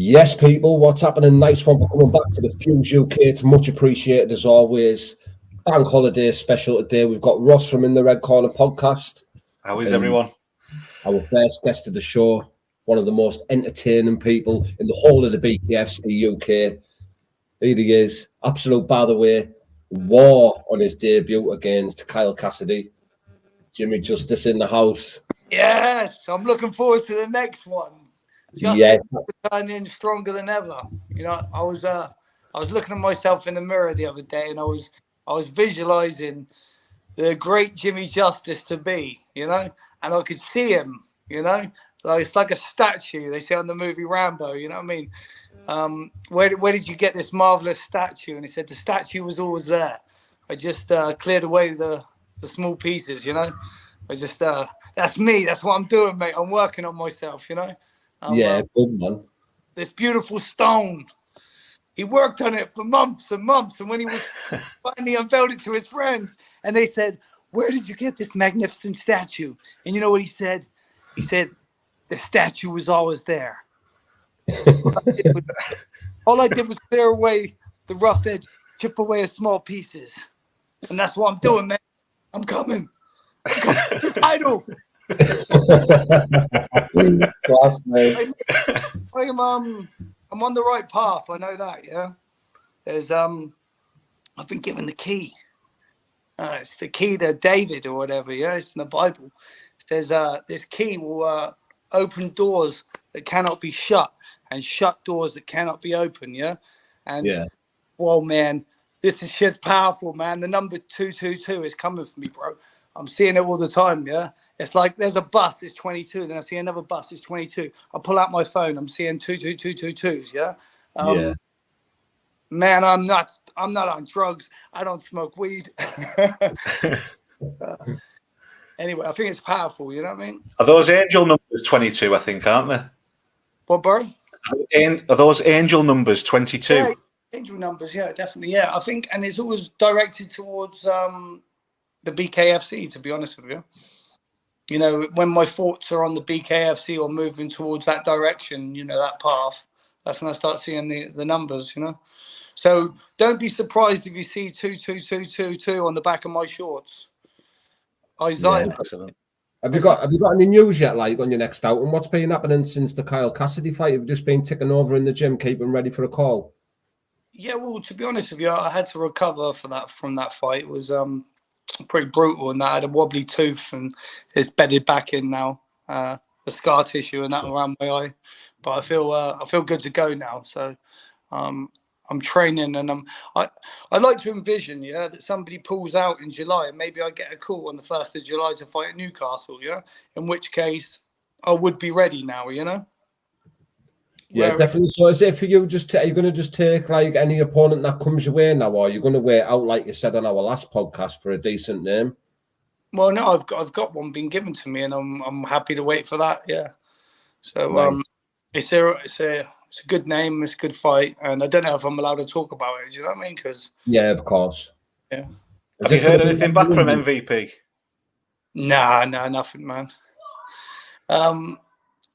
Yes, people, what's happening? Nice one for coming back to the Fuse UK. It's much appreciated as always. Bank holiday special today. We've got Ross from In the Red Corner podcast. How is everyone? Our first guest of the show, one of the most entertaining people in the whole of the BKFC UK. Here he is. Absolute, by the way, war on his debut against Kyle Cassidy. Jimmy Justice in the house. Yes, I'm looking forward to the next one. Yes, returning stronger than ever. You know, I was looking at myself in the mirror the other day, and I was visualizing the great Jimmy Justice to be, you know, and I could see him, you know, like it's like a statue they say on the movie Rambo. You know what I mean? Where did you get this marvelous statue? And he said the statue was always there. I just cleared away the small pieces, you know. I just that's me. That's what I'm doing, mate. I'm working on myself, you know. Good man. This beautiful stone. He worked on it for months and months, and when he was finally unveiled it to his friends, and they said, "Where did you get this magnificent statue?" And you know what he said? He said, "The statue was always there." All I did was clear away the rough edge, chip away the small pieces, and that's what I'm doing, man. I'm coming. The title. Class, mate. I'm on the right path. I know that. Yeah. There's I've been given the key. It's the key to David or whatever. Yeah, it's in the Bible. It says this key will open doors that cannot be shut and shut doors that cannot be opened. Yeah. And well, man, this shit's powerful, man. The number 222 is coming for me, bro. I'm seeing it all the time, yeah? It's like there's a bus, it's 22. Then I see another bus, it's 22. I pull out my phone, I'm seeing 22222s, yeah? Man, I'm not on drugs. I don't smoke weed. Anyway, I think it's powerful, you know what I mean? Are those angel numbers 22, I think, aren't they? What, bro? Are those angel numbers 22? Yeah, angel numbers, yeah, definitely, yeah. I think, and it's always directed towards... the BKFC, to be honest with you. You know, when my thoughts are on the BKFC or moving towards that direction, you know, that path, that's when I start seeing the numbers, you know. So don't be surprised if you see 22222 on the back of my shorts. Isaiah. Yeah, excellent. Have you got any news yet, like on your next out? And what's been happening since the Kyle Cassidy fight? Have you just been ticking over in the gym, keeping ready for a call? Yeah, well, to be honest with you, I had to recover from that fight. It was pretty brutal, and that I had a wobbly tooth and it's bedded back in now, the scar tissue and that around my eye, but I feel good to go now. So I'm training, and I like to envision that somebody pulls out in July and maybe I get a call on the 1st of July to fight at Newcastle, in which case I would be ready now, you know. Yeah, definitely. So is it for you are you going to just take like any opponent that comes your way now, or are you going to wait out, like you said on our last podcast, for a decent name? Well, no, I've got one being given to me, and I'm happy to wait for that. Yeah. So nice. It's a good name, it's a good fight, and I don't know if I'm allowed to talk about it. Do you know what I mean? Because of course. Yeah. Have you heard anything back from MVP? Nah, nothing, man.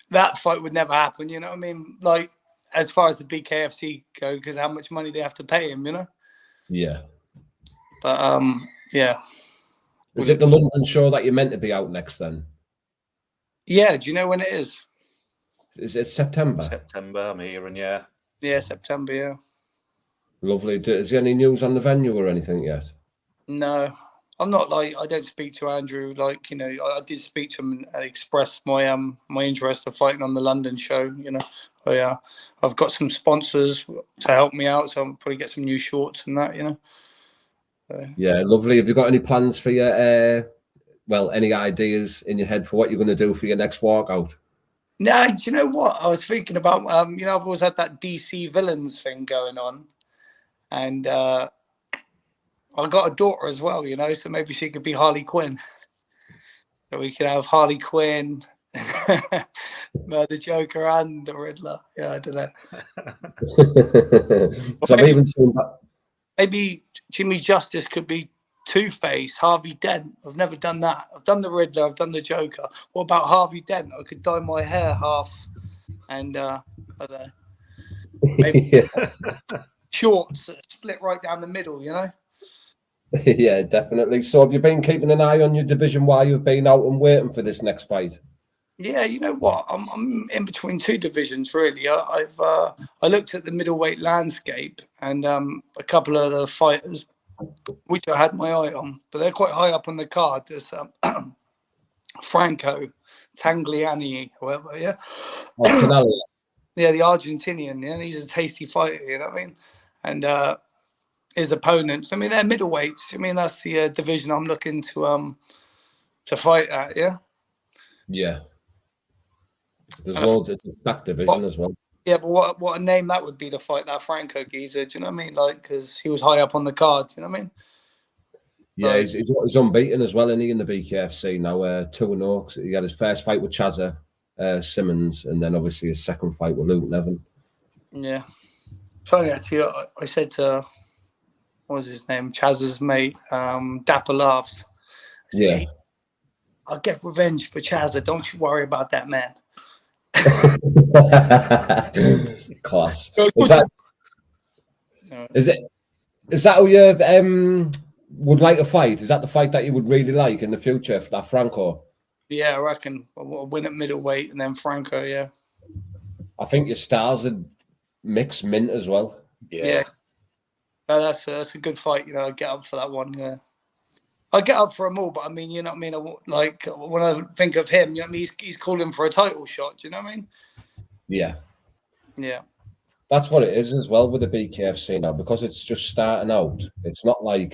That fight would never happen, you know what I mean? Like, as far as the BKFC go, because how much money they have to pay him, you know? Yeah. But, yeah. Is it the London show that you're meant to be out next then? Yeah, do you know when it is? Is it September? September, I'm hearing, yeah. Yeah, September, yeah. Lovely. Is there any news on the venue or anything yet? No. I'm not like, I don't speak to Andrew, like, you know, I did speak to him and express my interest of fighting on the London show, you know. I've got some sponsors to help me out, so I'll probably get some new shorts and that, you know. Yeah, lovely. Have you got any plans for your, any ideas in your head for what you're going to do for your next walkout? No, do you know what? I was thinking about, you know, I've always had that DC villains thing going on. And, I got a daughter as well, you know, so maybe she could be Harley Quinn. So we could have Harley Quinn, the Joker, and the Riddler. Yeah, I don't know. So I've even seen that. Maybe Jimmy Justice could be Two-Face, Harvey Dent. I've never done that. I've done the Riddler, I've done the Joker. What about Harvey Dent? I could dye my hair half, and I don't know. Maybe Yeah. shorts that split right down the middle, you know? Yeah, definitely. So have you been keeping an eye on your division while you've been out and waiting for this next fight? Yeah, you know what? I'm in between two divisions really. I looked at the middleweight landscape and a couple of the fighters which I had my eye on, but they're quite high up on the card. There's Franco Tangliani, whoever, yeah. Oh, Canelo. Yeah, the Argentinian, yeah, he's a tasty fighter, you know what I mean? And his opponents, I mean, they're middleweights. I mean, that's the division I'm looking to fight at, yeah. Yeah. There's And loads. It's a stacked division as well. yeah, but what a name that would be to fight that Franco geezer. Do you know what I mean? Like, because he was high up on the card. Do you know what I mean? Yeah, Like, he's unbeaten as well, isn't he, in the BKFC now? 2-0. He had his first fight with Chazza Simmons, and then obviously his second fight with Luke Nevin. yeah. Funny actually, I said to what was his name, Chaz's mate, Dapper Laughs. I said, Yeah. "Hey, I'll get revenge for Chazza. Don't you worry about that, man." Class. No. Is that how you would like a fight? Is that the fight that you would really like in the future for that Franco? Yeah, I reckon I'll win at middleweight and then Franco. Yeah. I think your stars would mix mint as well. Yeah. No, that's a good fight. You know, I get up for that one. Yeah. I get up for them all, but I mean, you know what I mean? Like, when I think of him, you know what I mean? He's calling for a title shot. Do you know what I mean? Yeah. Yeah. That's what it is as well with the BKFC now, because it's just starting out. It's not like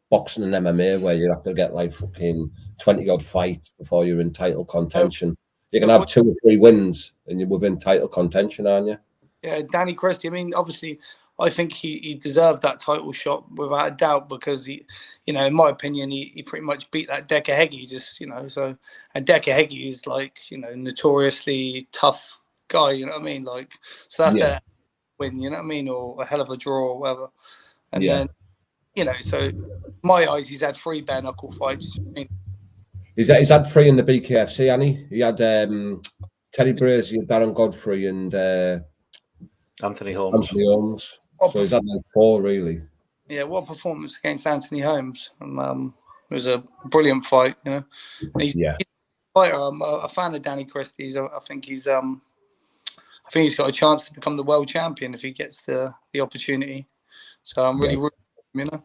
boxing and MMA where you have to get like fucking 20-odd fights before you're in title contention. You can have 2 or 3 wins and you're within title contention, aren't you? Yeah, Danny Christie. I mean, obviously, I think he deserved that title shot without a doubt because he, you know, in my opinion, he pretty much beat that Decker Heggie. Just, you know, so, and Decker Heggie is like, you know, notoriously tough guy. You know what I mean? Like, so that's a win. You know what I mean? Or a hell of a draw or whatever. And then, you know, so my eyes, he's had 3 bare knuckle fights. I mean, He's had 3 in the BKFC, hasn't he? He had Teddy Brazier, Darren Godfrey, and Anthony Holmes. So he's had like 4 really. Yeah, what a performance against Anthony Holmes. It was a brilliant fight, you know. And he's a fighter. I'm a fan of Danny Christie. I think he's got a chance to become the world champion if he gets the opportunity. So I'm really rooting for him, you know.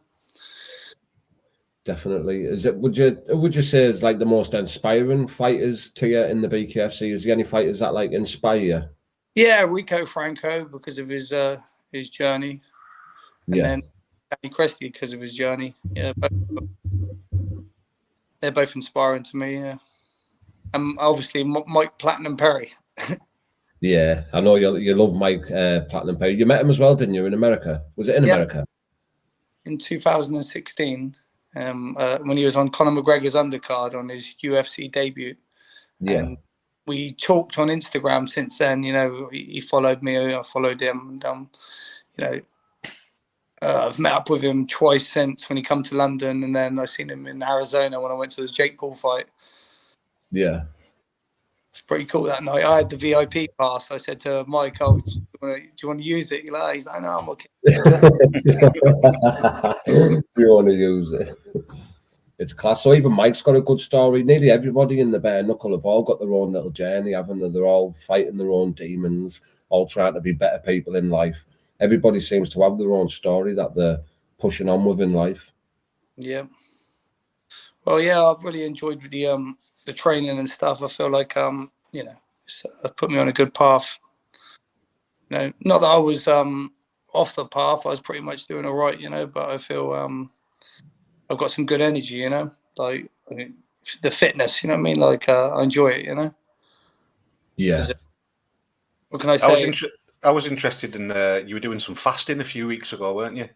Definitely. Would you say is like the most inspiring fighters to you in the BKFC? Is there any fighters that like inspire you? Yeah, Rico Franco because of his journey, and then Danny Christie because of his journey. Yeah, they're both inspiring to me. Yeah, and obviously Mike Platinum Perry. Yeah, I know you love Mike Platinum Perry. You met him as well, didn't you, in America? Was it in America? In 2016, when he was on Conor McGregor's undercard on his UFC debut. Yeah. And we talked on Instagram since then. You know, he followed me, I followed him, and you know, I've met up with him twice since when he come to London, and then I seen him in Arizona when I went to his Jake Paul fight. Yeah, it's pretty cool that night. I had the VIP pass. I said to Mike, "Oh, do you want to use it?" He's like, "No, I'm okay." Do you want to use it? It's class. So even Mike's got a good story. Nearly everybody in the bare knuckle have all got their own little journey, haven't they? They're all fighting their own demons, all trying to be better people in life. Everybody seems to have their own story that they're pushing on with in life. Yeah. Well, yeah, I've really enjoyed the training and stuff. I feel like you know, it's put me on a good path. You know, not that I was off the path. I was pretty much doing all right, you know, but I feel I've got some good energy, you know, like the fitness, you know what I mean? Like I enjoy it, you know. Yeah. What can I say? I was interested in you were doing some fasting a few weeks ago, weren't you?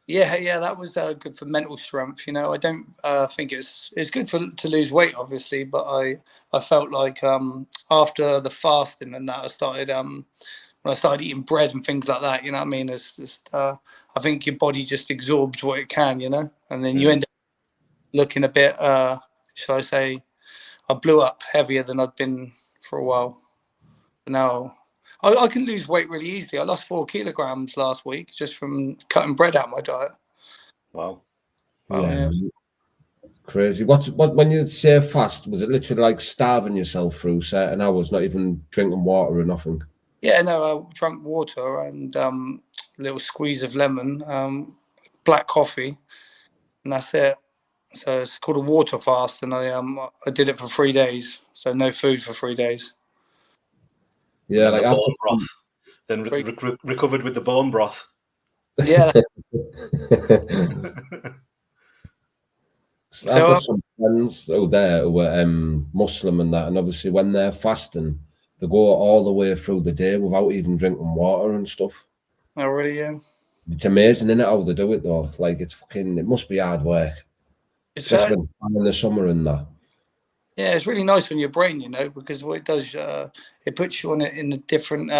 Yeah, that was good for mental strength. You know, I don't think it's good to lose weight, obviously, but I felt like after the fasting and that I started when I started eating bread and things like that, you know what I mean? It's just I think your body just absorbs what it can, you know, and then you end up looking a bit, shall I say, I blew up heavier than I'd been for a while. But now I can lose weight really easily. I lost 4 kilograms last week just from cutting bread out of my diet. Wow. Yeah. Crazy. What when you say fast, was it literally like starving yourself through certain hours, not even drinking water or nothing? Yeah, no, I drank water and a little squeeze of lemon, black coffee, and that's it. So it's called a water fast, and I did it for 3 days. So no food for 3 days. And Yeah, then like the I've bone broth. Then recovered with the bone broth. Yeah. I've got some friends out there who are Muslim and that, and obviously when they're fasting, they go all the way through the day without even drinking water and stuff. Oh, really? Yeah. It's amazing, isn't it, how they do it though? Like it must be hard work, especially when in the summer and that. Yeah, it's really nice on your brain, because what it does, it puts you in a different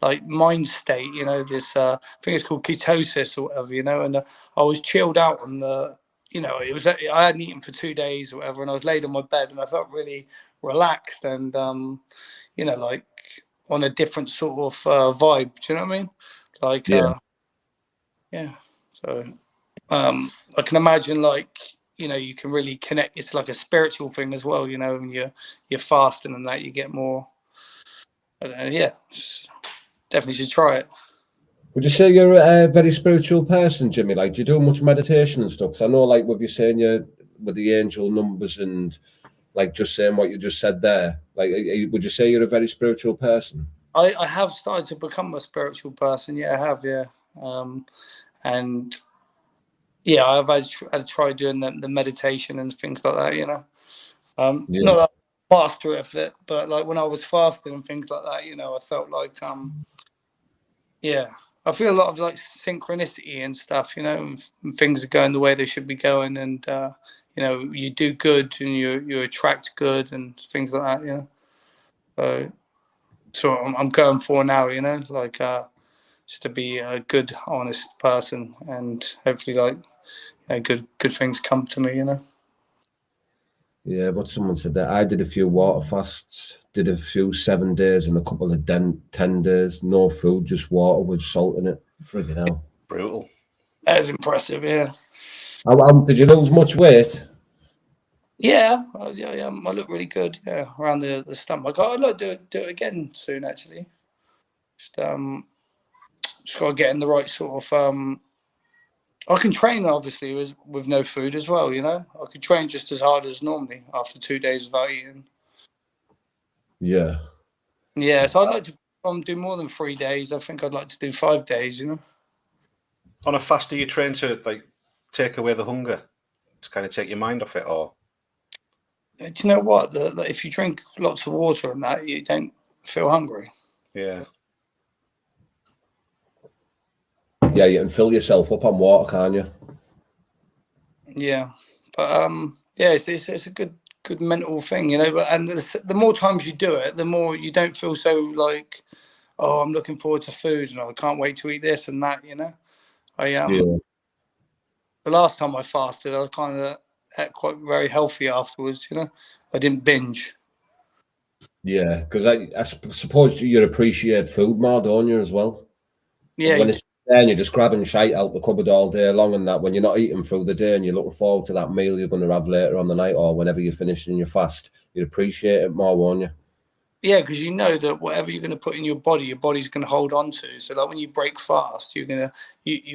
like mind state. This I think it's called ketosis or whatever. And I was chilled out on the. It was I hadn't eaten for 2 days or whatever, and I was laid on my bed and I felt really relaxed and like on a different sort of vibe. Do you know what I mean? Like yeah. So I can imagine you can really connect. It's like a spiritual thing as well. When you're fasting and that, you get more. I don't know. Yeah, definitely should try it. Would you say you're a very spiritual person, Jimmy? Like, do you do much meditation and stuff? 'Cause I know, like, with you saying with the angel numbers and like just saying what you just said there. Like, would you say you're a very spiritual person? I have started to become a spiritual person. Yeah, I have. Yeah, and yeah, I've had to try doing the meditation and things like that. Not that I'm a master of it, but like when I was fasting and things like that, I felt like yeah, I feel a lot of like synchronicity and stuff, and things are going the way they should be going, and you do good and you attract good and things like that, So I'm going for now, like just to be a good, honest person, and hopefully like good things come to me, Yeah, what someone said that I did a few water fasts, did a few 7 days and a couple of 10 days, no food, just water with salt in it. Friggin' hell. Brutal. That is impressive, yeah. Did you lose much weight? Yeah, I look really good. Yeah, around the stomach. I'd like to do it again soon, actually. Just got to get in the right sort of. I can train obviously with no food as well. I could train just as hard as normally after 2 days without eating. Yeah. Yeah, so I'd like to do more than 3 days. I think I'd like to do 5 days. On a fast, do you train to like take away the hunger, to kind of take your mind off it, or? Do you know what? If you drink lots of water and that, you don't feel hungry. Yeah. Yeah, you can fill yourself up on water, can't you? Yeah, but yeah, it's a good mental thing, But and the more times you do it, the more you don't feel so like, oh, I'm looking forward to food and I can't wait to eat this and that, The last time I fasted, I kind of ate quite very healthy afterwards, I didn't binge. Yeah, because I suppose you appreciate food more, don't you, as well? Yeah. When it's there and you're just grabbing shite out the cupboard all day long and that, when you're not eating through the day and you're looking forward to that meal you're going to have later on the night or whenever you're finishing your fast, you'd appreciate it more, won't you? Yeah, because you know that whatever you're going to put in your body's going to hold on to. So like when you break fast, you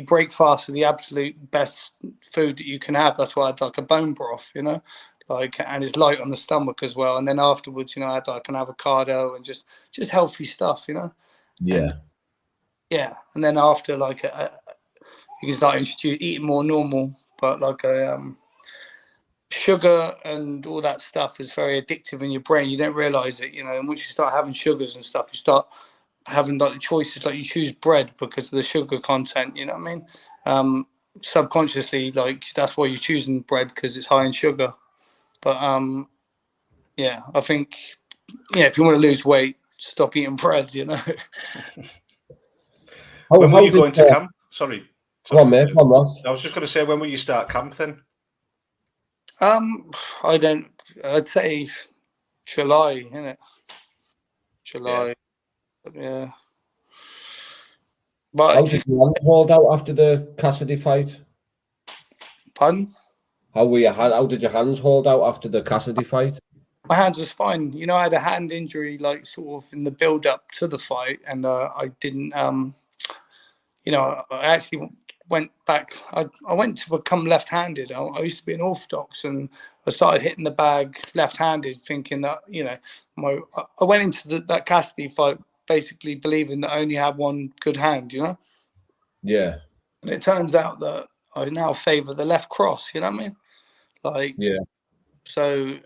break fast with the absolute best food that you can have. That's why I had like a bone broth, and it's light on the stomach as well. And then afterwards, I had like an avocado and just healthy stuff, Yeah. And then after you can start eating more normal, but sugar and all that stuff is very addictive in your brain. You don't realize it, and once you start having sugars and stuff, you start having like the choices, like you choose bread because of the sugar content, you know what I mean? Subconsciously, like that's why you're choosing bread, because it's high in sugar. But yeah, I think if you want to lose weight, stop eating bread, When were you going to camp? Sorry. Come on, mate. Come on, Ross. I was just going to say, when will you start camp then? I'd say July, isn't it? July. Yeah. But How did your hands hold out after the Cassidy fight? pardon? How did your hands hold out after the Cassidy fight? My hands was fine. You know, I had a hand injury, like sort of in the build up to the fight, and I didn't. You know, I actually went back. I went to become left-handed. I used to be an orthodox, and I started hitting the bag left-handed, thinking that I went into that Cassidy fight basically believing that I only had one good hand. You know. Yeah. And it turns out that I now favour the left cross. You know what I mean? Like. Yeah. So.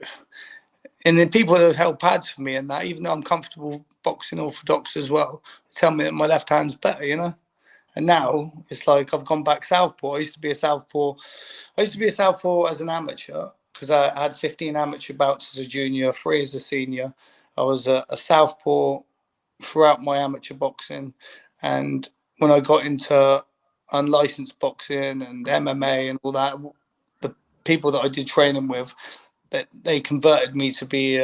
And the people that have held pads for me and that, even though I'm comfortable boxing orthodox as well, tell me that my left hand's better, you know. And now it's like I've gone back southpaw. I used to be a southpaw as an amateur because I had 15 amateur bouts as a junior, 3 as a senior. I was a southpaw throughout my amateur boxing, and when I got into unlicensed boxing and MMA and all that, the people that I did training with, that they converted me to be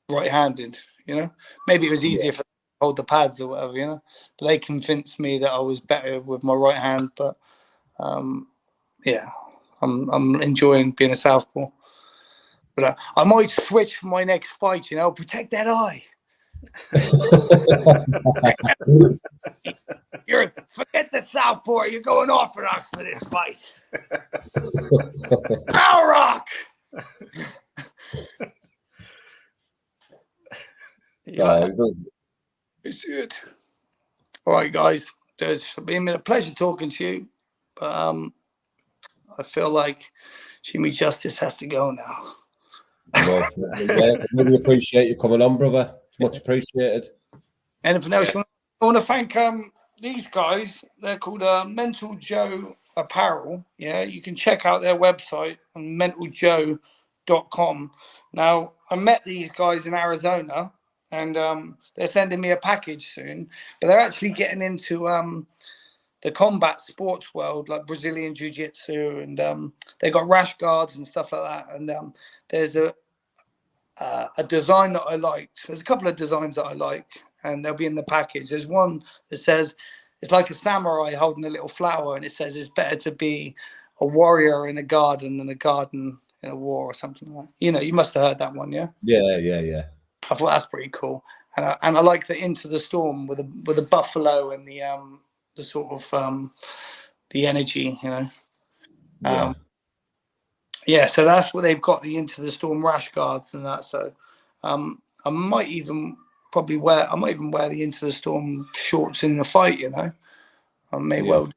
right-handed. You know, maybe it was easier for them to hold the pads or whatever. You know, but they convinced me that I was better with my right hand. But yeah, I'm enjoying being a southpaw. But I might switch for my next fight. You know, protect that eye. Forget the southpaw. You're going orthodox for this fight. Power rock. Yeah, it's good. All right, guys. It's been a pleasure talking to you. But I feel like Jimmy Justice has to go now. No, yeah, I really appreciate you coming on, brother. It's much appreciated. Anything else? I want to thank these guys. They're called Mental Joe Apparel. Yeah, you can check out their website on mentaljoe.com. Now, I met these guys in Arizona, and they're sending me a package soon. But they're actually getting into the combat sports world, like Brazilian Jiu-Jitsu, and they got rash guards and stuff like that. And there's a design that I liked. There's a couple of designs that I like, and they'll be in the package. There's one that says it's like a samurai holding a little flower, and it says it's better to be a warrior in a garden than a garden in a war or something like that. You know, you must have heard that one, yeah? Yeah. I thought that's pretty cool. And I like the Into the Storm with the buffalo and the sort of the energy, you know. Yeah, so that's what they've got, the Into the Storm rash guards and that. So I might even wear the Into the Storm shorts in the fight, you know. I may well.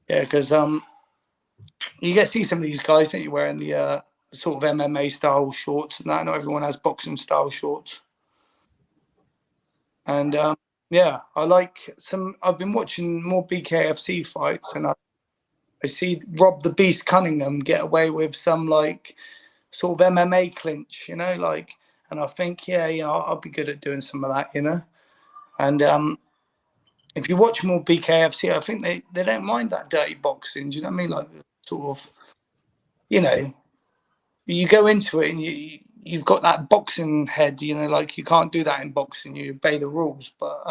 Yeah, because you get to see some of these guys, don't you, wearing the sort of MMA style shorts and that. Not everyone has boxing style shorts. And yeah, I've been watching more BKFC fights, and I see Rob the Beast Cunningham get away with some like sort of MMA clinch, you know, like, and I think, yeah, you know, I'll be good at doing some of that, you know. And if you watch more BKFC, I think they don't mind that dirty boxing. Do you know what I mean? Like, sort of, you know, you go into it and you've got that boxing head, you know, like you can't do that in boxing. You obey the rules, but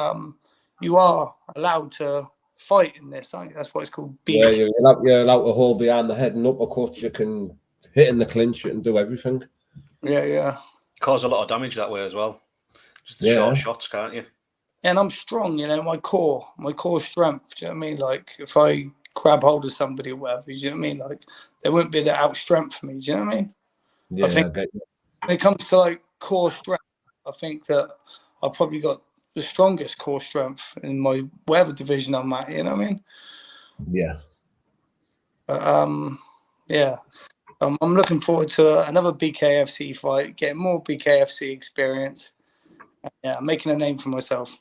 you are allowed to fight in this, aren't you? That's what it's called. Yeah, you're allowed to hold behind the head and uppercuts. You can hit in the clinch. You can do everything. Yeah. Cause a lot of damage that way as well. Just the short shots, can't you? And I'm strong, you know, my core strength. Do you know what I mean? Like, if I grab hold of somebody or whatever, do you know what I mean? Like, they wouldn't be able to out strength me. Do you know what I mean? Yeah, I think when it comes to like core strength, I think that I've probably got the strongest core strength in my whatever division I'm at. You know what I mean? Yeah. But, yeah. I'm looking forward to another BKFC fight, getting more BKFC experience. Yeah, making a name for myself.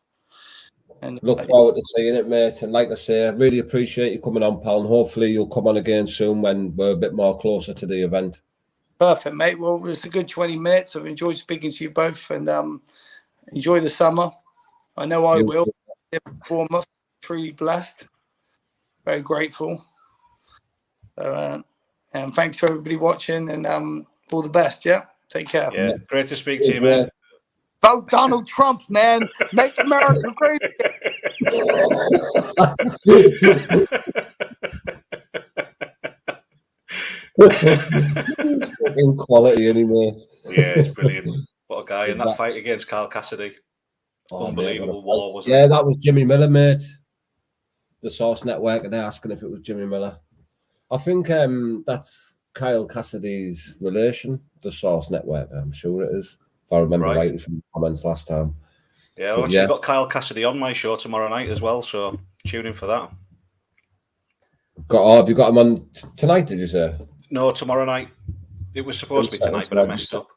And look forward to seeing it, mate. And like I say, I really appreciate you coming on, pal. And hopefully you'll come on again soon when we're a bit more closer to the event. Perfect, mate. Well, it was a good 20 minutes. I've enjoyed speaking to you both, and enjoy the summer. I know I will. Bournemouth, truly blessed. Very grateful. So, and thanks for everybody watching, and all the best. Yeah, take care. Yeah, great to speak to you, mate. Vote Donald Trump, man. Make America great. He's fucking quality, isn't he, mate? Yeah, it's brilliant. What a guy. Is And that that- fight against Carl Cassidy. Oh, Unbelievable mate, war, wasn't yeah, it? that was Jimmy Miller, mate. The Source Network, and they're asking if it was Jimmy Miller. I think that's Kyle Cassidy's relation, the Source Network. I'm sure it is, if I remember rightly from the comments last time. Yeah, I've actually got Kyle Cassidy on my show tomorrow night as well, so tune in for that. Have you got him on tonight, did you say? No, tomorrow night. It was supposed to be tonight, but I messed up.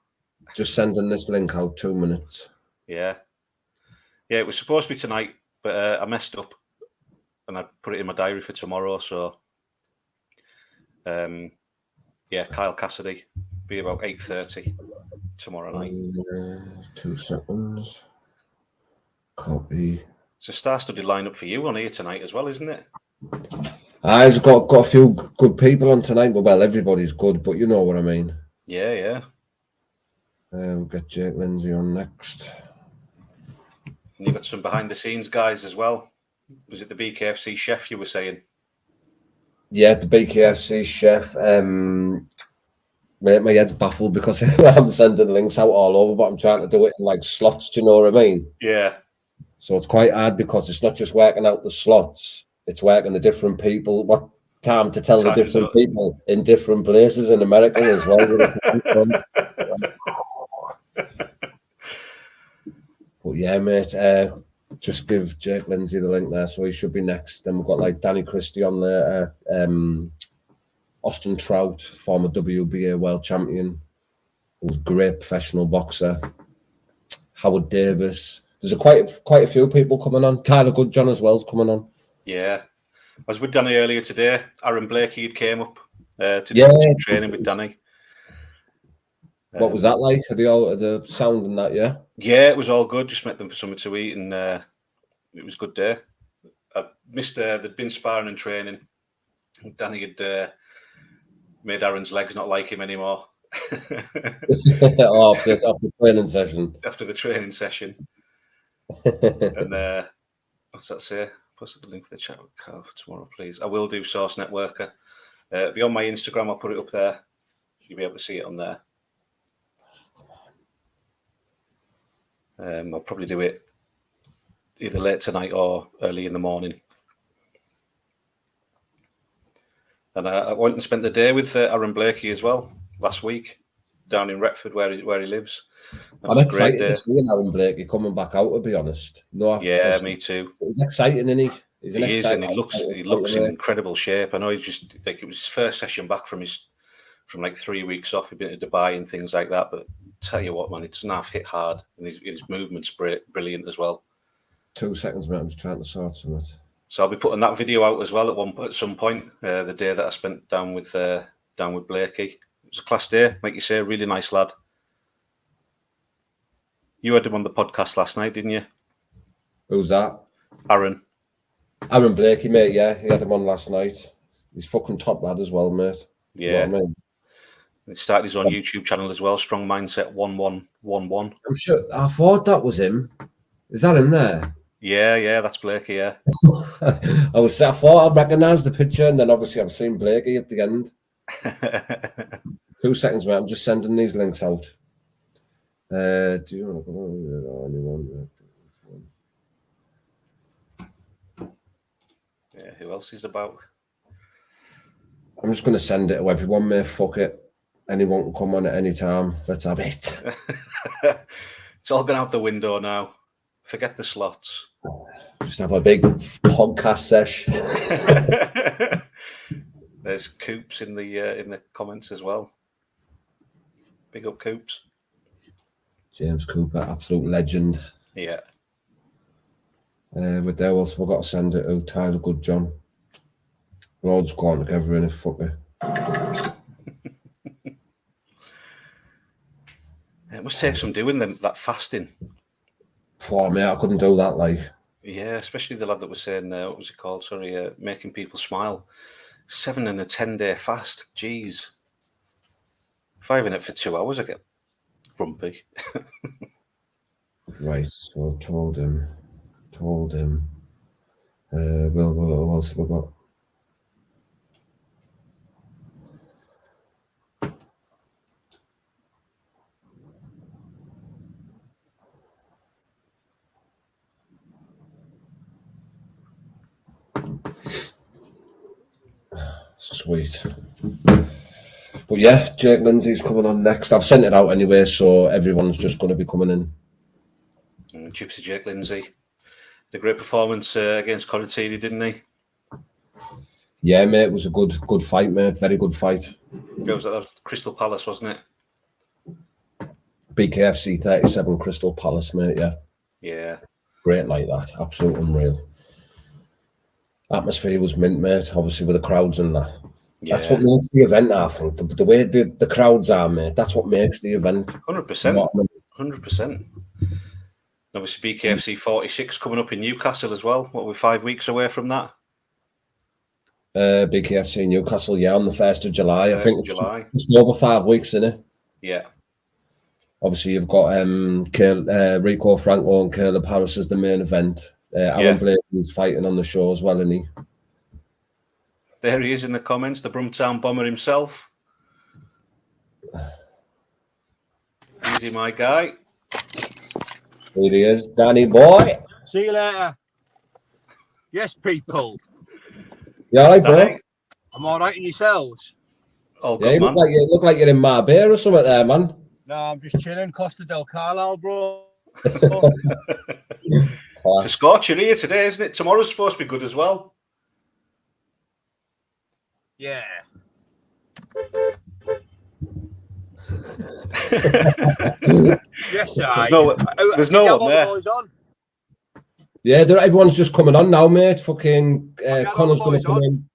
Just sending this link out 2 minutes. Yeah. Yeah, it was supposed to be tonight, but I messed up. And I put it in my diary for tomorrow, so... yeah, Kyle Cassidy. Be about 8:30 tomorrow night. 2 seconds. Copy. It's a star-studded lineup for you on here tonight as well, isn't it? I've got a few good people on tonight. Well, everybody's good, but you know what I mean. Yeah, yeah. We'll get Jake Lindsay on next. And you've got some behind-the-scenes guys as well. Was it the BKFC chef you were saying? Yeah, the BKFC chef. My head's baffled because I'm sending links out all over, but I'm trying to do it in like slots. Do you know what I mean? Yeah. So it's quite hard because it's not just working out the slots; it's working the different people. What time to tell the different people in different places in America as well. But yeah, mate. Just give Jake Lindsay the link there, so he should be next. Then we've got like Danny Christie on there, Austin Trout, former WBA world champion, who's a great professional boxer. Howard Davis. There's quite a few people coming on. Tyler Goodjohn as well is coming on. Yeah, I was with Danny earlier today. Aaron Blakey had came up to do some training with Danny. What was that like? The sound and that? Yeah. Yeah, it was all good. Just met them for something to eat, and it was a good day. I missed. They'd been sparring and training. Danny had made Aaron's legs not like him anymore. After the training session. After the training session. And what's that say? Post the link for the chat with Carl for tomorrow, please. I will do Source Networker. Be on my Instagram. I'll put it up there. You'll be able to see it on there. I'll probably do it either late tonight or early in the morning. And I went and spent the day with Aaron Blakey as well last week down in Retford where he lives. I'm excited to see Aaron Blakey coming back out, to be honest. No, yeah, me too. He's exciting, isn't he? He is, and he looks in incredible shape. I know he's just like it was his first session back from like 3 weeks off. He'd been to Dubai and things like that. But tell you what, man, he doesn't have hit hard, and his movement's brilliant as well. 2 seconds, mate. I'm just trying to sort some of it. So I'll be putting that video out as well at some point. The day that I spent down with Blakey, it was a class day, like you say, really nice lad. You had him on the podcast last night, didn't you? Who's that? Aaron Blakey, mate. Yeah, he had him on last night. He's fucking top lad as well, mate. Yeah. You know what I mean? He started his own YouTube channel as well, Strong Mindset 1111. I'm sure. I thought that was him. Is that him there? Yeah, that's Blakey. Yeah. I thought I recognised the picture, and then obviously I've seen Blakey at the end. 2 seconds, mate. I'm just sending these links out. Do you want to go anyone? Yeah, who else is about? I'm just going to send it to everyone, mate. Fuck it. Anyone can come on at any time. Let's have it. It's all gone out the window now. Forget the slots. Just have a big podcast sesh. There's Coops in the comments as well. Big up Coops. James Cooper, absolute legend. Yeah. But there else we've got to send it to Tyler Goodjohn. We're all just going together in a fucker. It must take some doing that fasting. Poor mate, I couldn't do that, like. Yeah, especially the lad that was saying, what was it called? Sorry, making people smile. 7 and a 10-day fast. Jeez. If I have in it for 2 hours, I get grumpy. Right, so told him. Well, what else have we got? Sweet. But yeah, Jake Lindsay's coming on next. I've sent it out anyway, so everyone's just going to be coming in. And Gypsy Jake Lindsay. The great performance against Corintini, didn't he? Yeah, mate, it was a good fight, mate. Very good fight. That was Crystal Palace, wasn't it? BKFC 37 Crystal Palace, mate, yeah. Yeah. Great like that. Absolute unreal. Atmosphere was mint, mate, obviously with the crowds and that. Yeah. That's what makes the event, I think. The way the crowds are, mate, that's what makes the event. 100%. 100%. Obviously, BKFC 46 coming up in Newcastle as well. What, we're 5 weeks away from that? BKFC Newcastle, yeah, on the 1st of July. I think it's just over 5 weeks, isn't it? Yeah. Obviously, you've got Rico Franco and Caleb Harris as the main event. Aaron Blake is fighting on the show as well, isn't he? There he is in the comments, the Brumtown Bomber himself. Easy, my guy. Here he is, Danny boy. See you later. Yes, people. You all right, bro? I'm all right, and yourselves? Oh, good, man. You look like you're in Marbella or something there, man. No, I'm just chilling. Costa del Carlisle, bro. It's a scorcher here today, isn't it? Tomorrow's supposed to be good as well. Yeah. Yes, there's no one there. Yeah, everyone's just coming on now, mate. Fucking Connor's going to come in.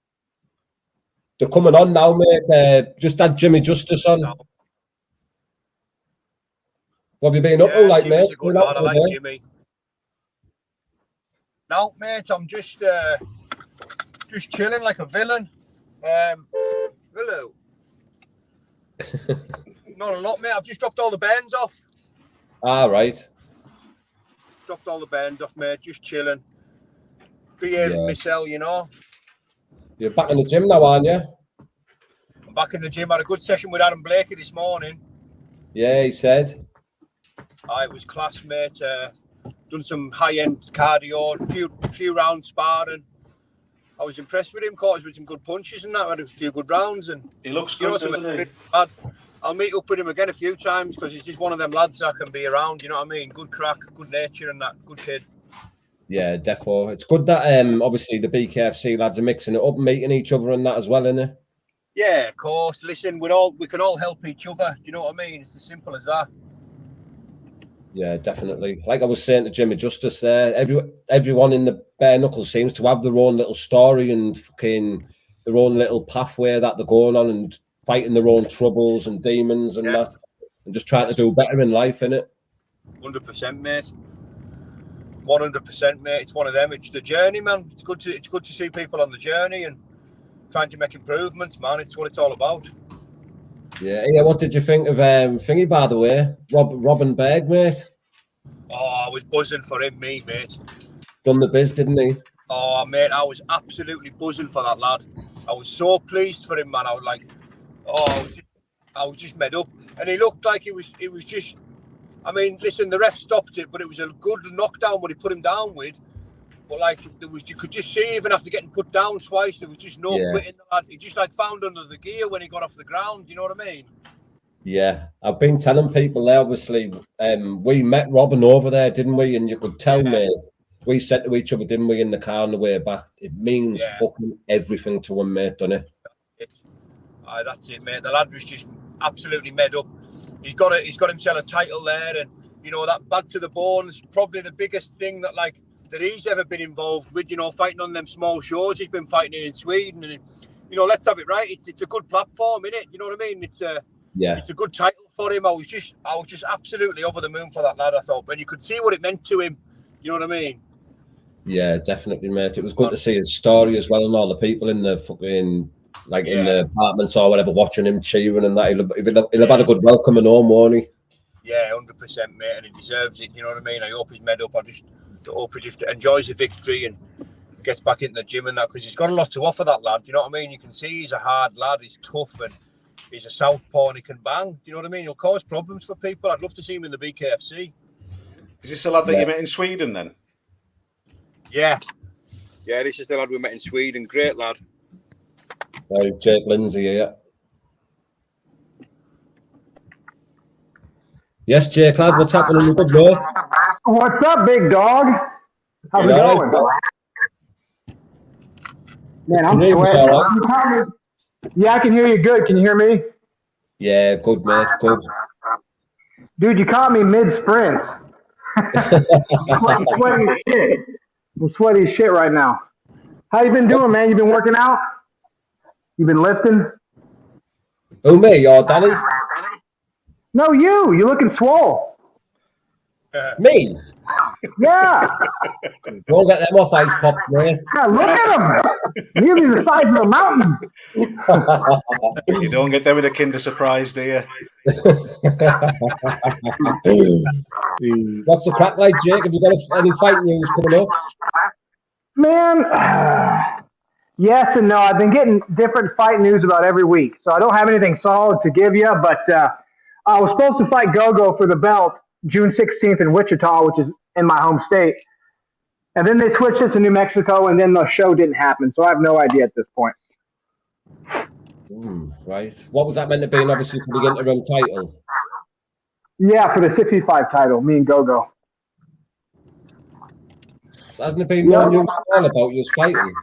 They're coming on now, mate. Just had Jimmy Justice on. What have you been up to, like, mate? I like Jimmy. No, mate, I'm just chilling like a villain. Hello. Not a lot, mate. I've just dropped all the bands off. Ah, right. Dropped all the bands off, mate. Just chilling. Behaving myself, you know. You're back in the gym now, aren't you? I'm back in the gym. I had a good session with Adam Blakey this morning. Yeah, he said. It was class, mate. Done some high-end cardio, a few rounds sparring. I was impressed with him. Caught us with some good punches and that. Had a few good rounds. And he looks good, doesn't he? I'll meet up with him again a few times because he's just one of them lads I can be around. You know what I mean? Good crack, good nature, and that. Good kid. Yeah, defo. It's good that obviously the BKFC lads are mixing it up, meeting each other and that as well, isn't it? Yeah, of course. Listen, we can all help each other. Do you know what I mean? It's as simple as that. Yeah, definitely. Like I was saying to Jimmy Justice there, everyone in the bare knuckle seems to have their own little story and fucking their own little pathway that they're going on and fighting their own troubles and demons and that, and just trying to do better in life, innit? 100%, mate. 100%, mate. It's one of them. It's the journey, man. It's good to see people on the journey and trying to make improvements, man. It's what it's all about. Yeah. What did you think of Thingy, by the way? Robin Berg, mate? Oh, I was buzzing for him, mate. Done the biz, didn't he? Oh, mate, I was absolutely buzzing for that lad. I was so pleased for him, man. I was like, I was just made up. And he looked like it was just, I mean, listen, the ref stopped it, but it was a good knockdown what he put him down with. But like, you could just see, even after getting put down twice, there was just no quitting the lad. He just like found under the gear when he got off the ground. You know what I mean? Yeah, I've been telling people there, obviously, we met Robin over there, didn't we? And you could tell, mate, we said to each other, didn't we, in the car on the way back, it means fucking everything to him, mate, doesn't it? That's it, mate. The lad was just absolutely made up. He's got himself a title there, and you know that bad to the bone's probably the biggest thing that he's ever been involved with. You know, fighting on them small shows he's been fighting in Sweden, and you know, let's have it right. It's a good platform, innit? You know what I mean? It's a good title for him. I was just absolutely over the moon for that lad. I thought, and you could see what it meant to him. You know what I mean? Yeah, definitely, mate. It was good to see his story as well, and all the people in the fucking in the apartments or whatever watching him cheering and that. He'll have had a good welcome and home, won't he? Yeah, 100%, mate, and he deserves it. You know what I mean? I hope he's made up. I hope he just enjoys the victory and gets back into the gym and that, because he's got a lot to offer, that lad. You know what I mean? You can see he's a hard lad. He's tough and he's a southpaw and he can bang. You know what I mean? He'll cause problems for people. I'd love to see him in the BKFC. Is this the lad that you met in Sweden then? Yeah. Yeah, this is the lad we met in Sweden. Great lad. Jake Lindsay here. Yes, Jake, lad, what's happening with the birth? What's up, big dog? How's it going? Man, I'm sweating. Yeah, I can hear you good. Can you hear me? Yeah, good, mate. Good. Dude, you caught me mid-sprint. I'm sweaty as shit. I'm sweaty as shit right now. How you been doing, man? You been working out? You been lifting? Who, me or Danny? No, you. You looking swole. Me? Yeah. Don't get them off ice pop, mate. Yeah, look at them. Nearly the size of a mountain. You don't get them with a Kinder Surprise, do you? What's the crack like, Jake? Have you got any fight news coming up? Man, yes and no. I've been getting different fight news about every week, so I don't have anything solid to give you, but I was supposed to fight Gogo for the belt June 16th in Wichita, which is in my home state. And then they switched it to New Mexico, and then the show didn't happen, so I have no idea at this point. Right. What was that meant to be, obviously, for the interim title? Yeah, for the 65 title, me and Gogo. So hasn't it been no news all about you fighting?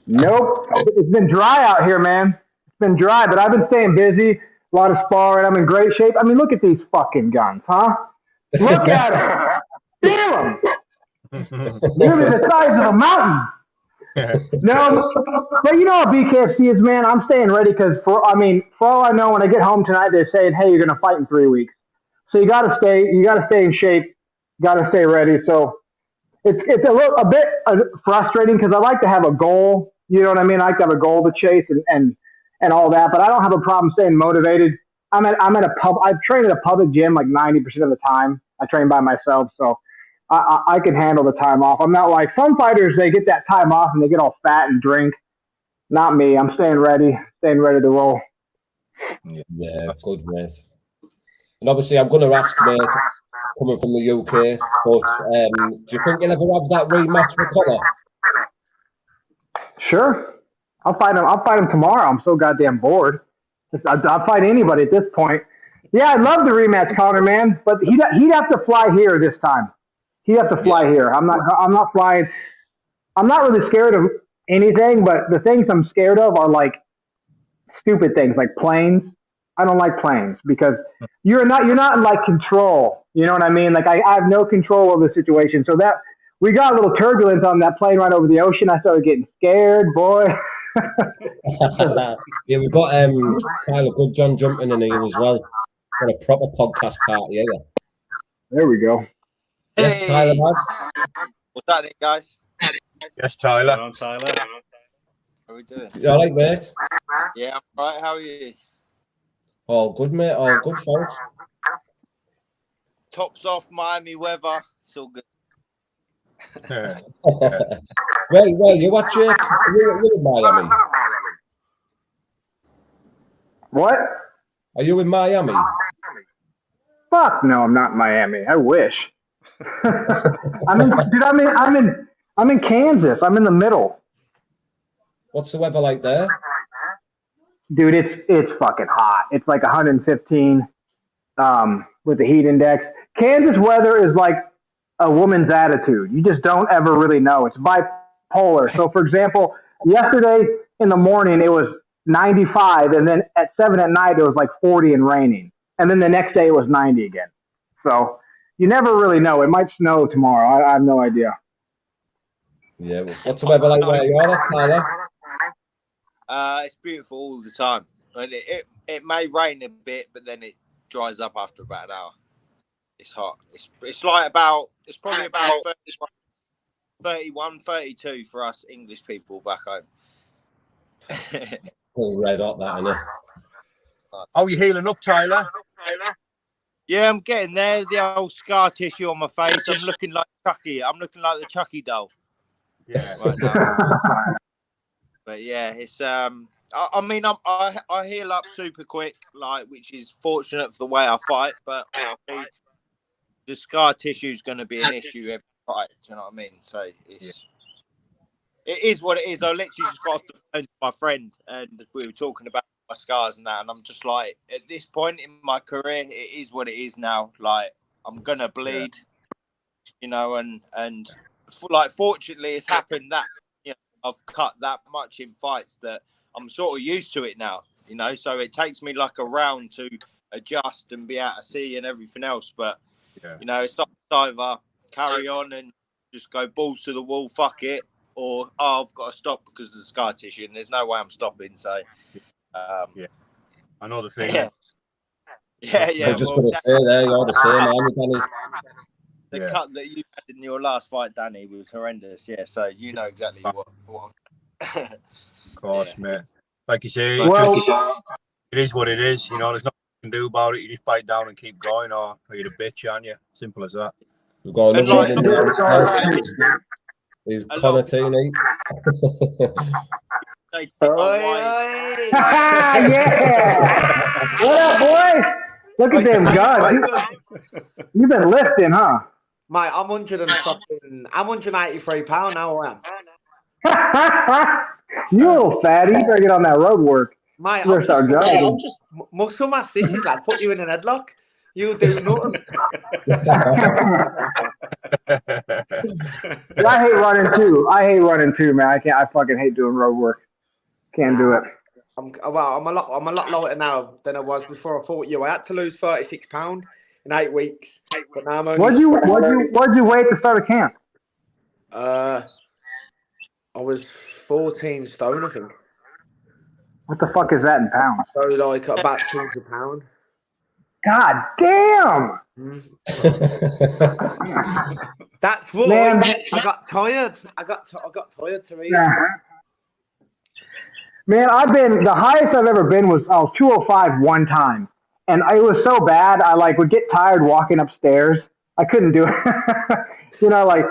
Nope. It's been dry out here, man. It's been dry, but I've been staying busy. A lot of sparring. I'm in great shape. I mean, look at these fucking guns, huh? Look at them. Feel them. Nearly the size of a mountain. No, but you know what BKFC is, man? I'm staying ready because, for all I know, when I get home tonight, they're saying, hey, you're going to fight in 3 weeks. So you got to stay in shape. Got to stay ready. So it's a bit frustrating because I like to have a goal. You know what I mean? I like to have a goal to chase and all that, but I don't have a problem staying motivated. I train at a public gym like 90% of the time. I train by myself, so I can handle the time off. I'm not like some fighters, they get that time off and they get all fat and drink. Not me. I'm staying ready to roll. Yeah, good, mate. And obviously, I'm going to ask, mate, coming from the UK, but do you think you'll ever have that rematch with Connor? Sure. I'll fight him tomorrow. I'm so goddamn bored. I'll fight anybody at this point. Yeah, I'd love the rematch, Connor, man. But he'd have to fly here this time. He'd have to fly here. I'm not flying. I'm not really scared of anything, but the things I'm scared of are like stupid things, like planes. I don't like planes because you're not in like control. You know what I mean? Like I have no control over the situation. So that we got a little turbulence on that plane right over the ocean. I started getting scared, boy. Yeah, we've got Tyler Goodjohn jumping in here as well. Got a proper podcast party here. There we go. Yes, hey. Tyler, man. What's that, guys? Yes, Tyler. Come on, Tyler. How are we doing? You all right, mate? Yeah, I'm right. How are you? All good, mate. All good, thanks. Tops off, Miami weather. It's all good. Well, you what, Jake? You're in Miami. What? Are you in Miami? Fuck no, I'm not in Miami. I wish. I'm in Kansas. I'm in the middle. What's the weather like there? Dude, it's fucking hot. It's like 115 with the heat index. Kansas weather is like a woman's attitude. You just don't ever really know. It's bipolar. So, for example, yesterday in the morning it was 95, and then at 7 at night it was like 40 and raining, and then the next day it was 90 again. So you never really know. It might snow tomorrow. I have no idea. Yeah. What's the weather like where you are, Tyler? It's beautiful all the time. And it may rain a bit, but then it dries up after about an hour. It's hot. It's probably about 31, 32 for us English people back home. All red hot, that, isn't it? How are you healing up, Tyler? Yeah, I'm getting there. The old scar tissue on my face. I'm looking like Chucky. I'm looking like the Chucky doll. Yeah. Right now. But yeah, it's I mean, I heal up super quick, like, which is fortunate for the way I fight. But the scar tissue is going to be an issue every fight. Do you know what I mean? So it is what it is. I literally just got off the phone to my friend, and we were talking about my scars and that, and I'm just like, at this point in my career, it is what it is now. Like, I'm gonna bleed, you know, and like, fortunately, it's happened that, you know, I've cut that much in fights that I'm sort of used to it now, you know. So it takes me like a round to adjust and be able to see and everything else. But you know, it's not either carry on and just go balls to the wall, fuck it, or I've got to stop because of the scar tissue, and there's no way I'm stopping. So. I know the thing. Yeah. I was just going to say there, you're the same, aren't you, Danny? The cut that you had in your last fight, Danny, was horrendous. Yeah, so you know exactly what. Of course, mate. Like you say, it is what it is. You know, there's nothing you can do about it. You just bite down and keep going, or you're a bitch, aren't you? Simple as that. We've got another one in there. He's Connor Teeny. Yeah. What up, boy? Look at them guns. You've been lifting, huh? Mate, I'm 183 pounds now. I am. You little fatty. You better get on that road work. Mate, I'm just muscle mass. This is like put you in an headlock. You do nothing. I hate running too, man. I fucking hate doing road work. Can't do it. I'm a lot lighter now than I was before I fought you. I had to lose 36 pounds in 8 weeks. But now I'm only what'd you weigh at the start of camp? I was 14 stone, I think. What the fuck is that in pounds? So like about 200 pounds. God damn! That's what, man. I got tired. I got tired to read. Man, the highest I've ever been was 205 one time, and it was so bad I would get tired walking upstairs. I couldn't do it. You know, like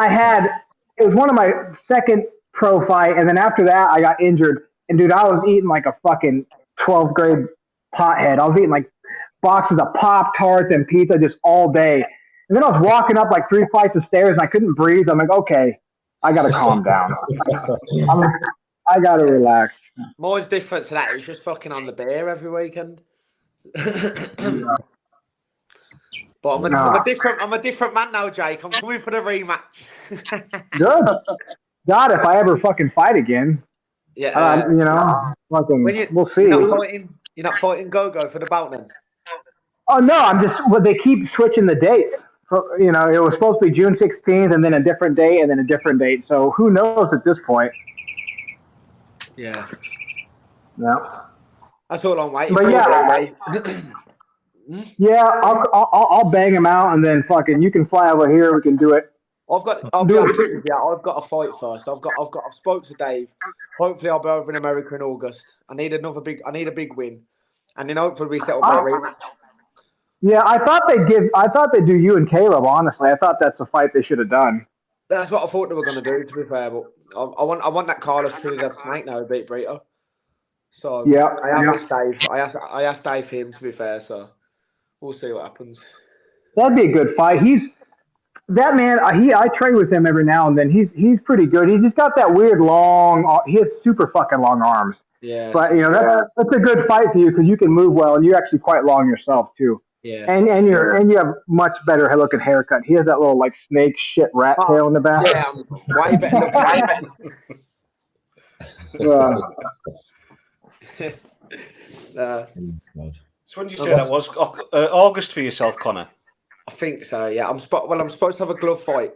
it was one of my second pro fight, and then after that I got injured, and dude, I was eating like a fucking 12th grade pothead. I was eating like boxes of Pop-Tarts and pizza just all day. And then I was walking up like 3 flights of stairs and I couldn't breathe. I'm like, okay, I got to calm down. I got to relax. Mine's different to that. It's just fucking on the beer every weekend. But I'm a different man now, Jake. I'm coming for the rematch. Good. God, if I ever fucking fight again. Yeah. You know, we'll see. You're not fighting Go-Go for the bout then? Oh, no, they keep switching the dates. You know, it was supposed to be June 16th and then a different date and then a different date. So who knows at this point? Yeah. Yeah. That's all I'm waiting for. Yeah, I'll bang him out and then fucking you can fly over here. We can do it. I'll be honest with you, I've got to fight first. I've spoke to Dave. Hopefully I'll be over in America in August. I need a big win. And then hopefully we settle my rematch. Yeah, I thought they'd do you and Caleb, honestly. I thought that's a fight they should have done. That's what I thought they were going to do, to be fair. But I want that Carlos Trinidad snake now to beat Brito. So yeah, I asked Dave. I asked Dave for him, to be fair. So we'll see what happens. That'd be a good fight. That man. I train with him every now and then. He's pretty good. He's just got that weird long. He has super fucking long arms. Yeah. But you know that's a good fight for you because you can move well and you're actually quite long yourself too. Yeah. And you have much better looking haircut. He has that little like snake shit rat tail in the back. Yeah. Way better. So when you say that was August for yourself, Connor? I think so. Yeah. I'm supposed to have a glove fight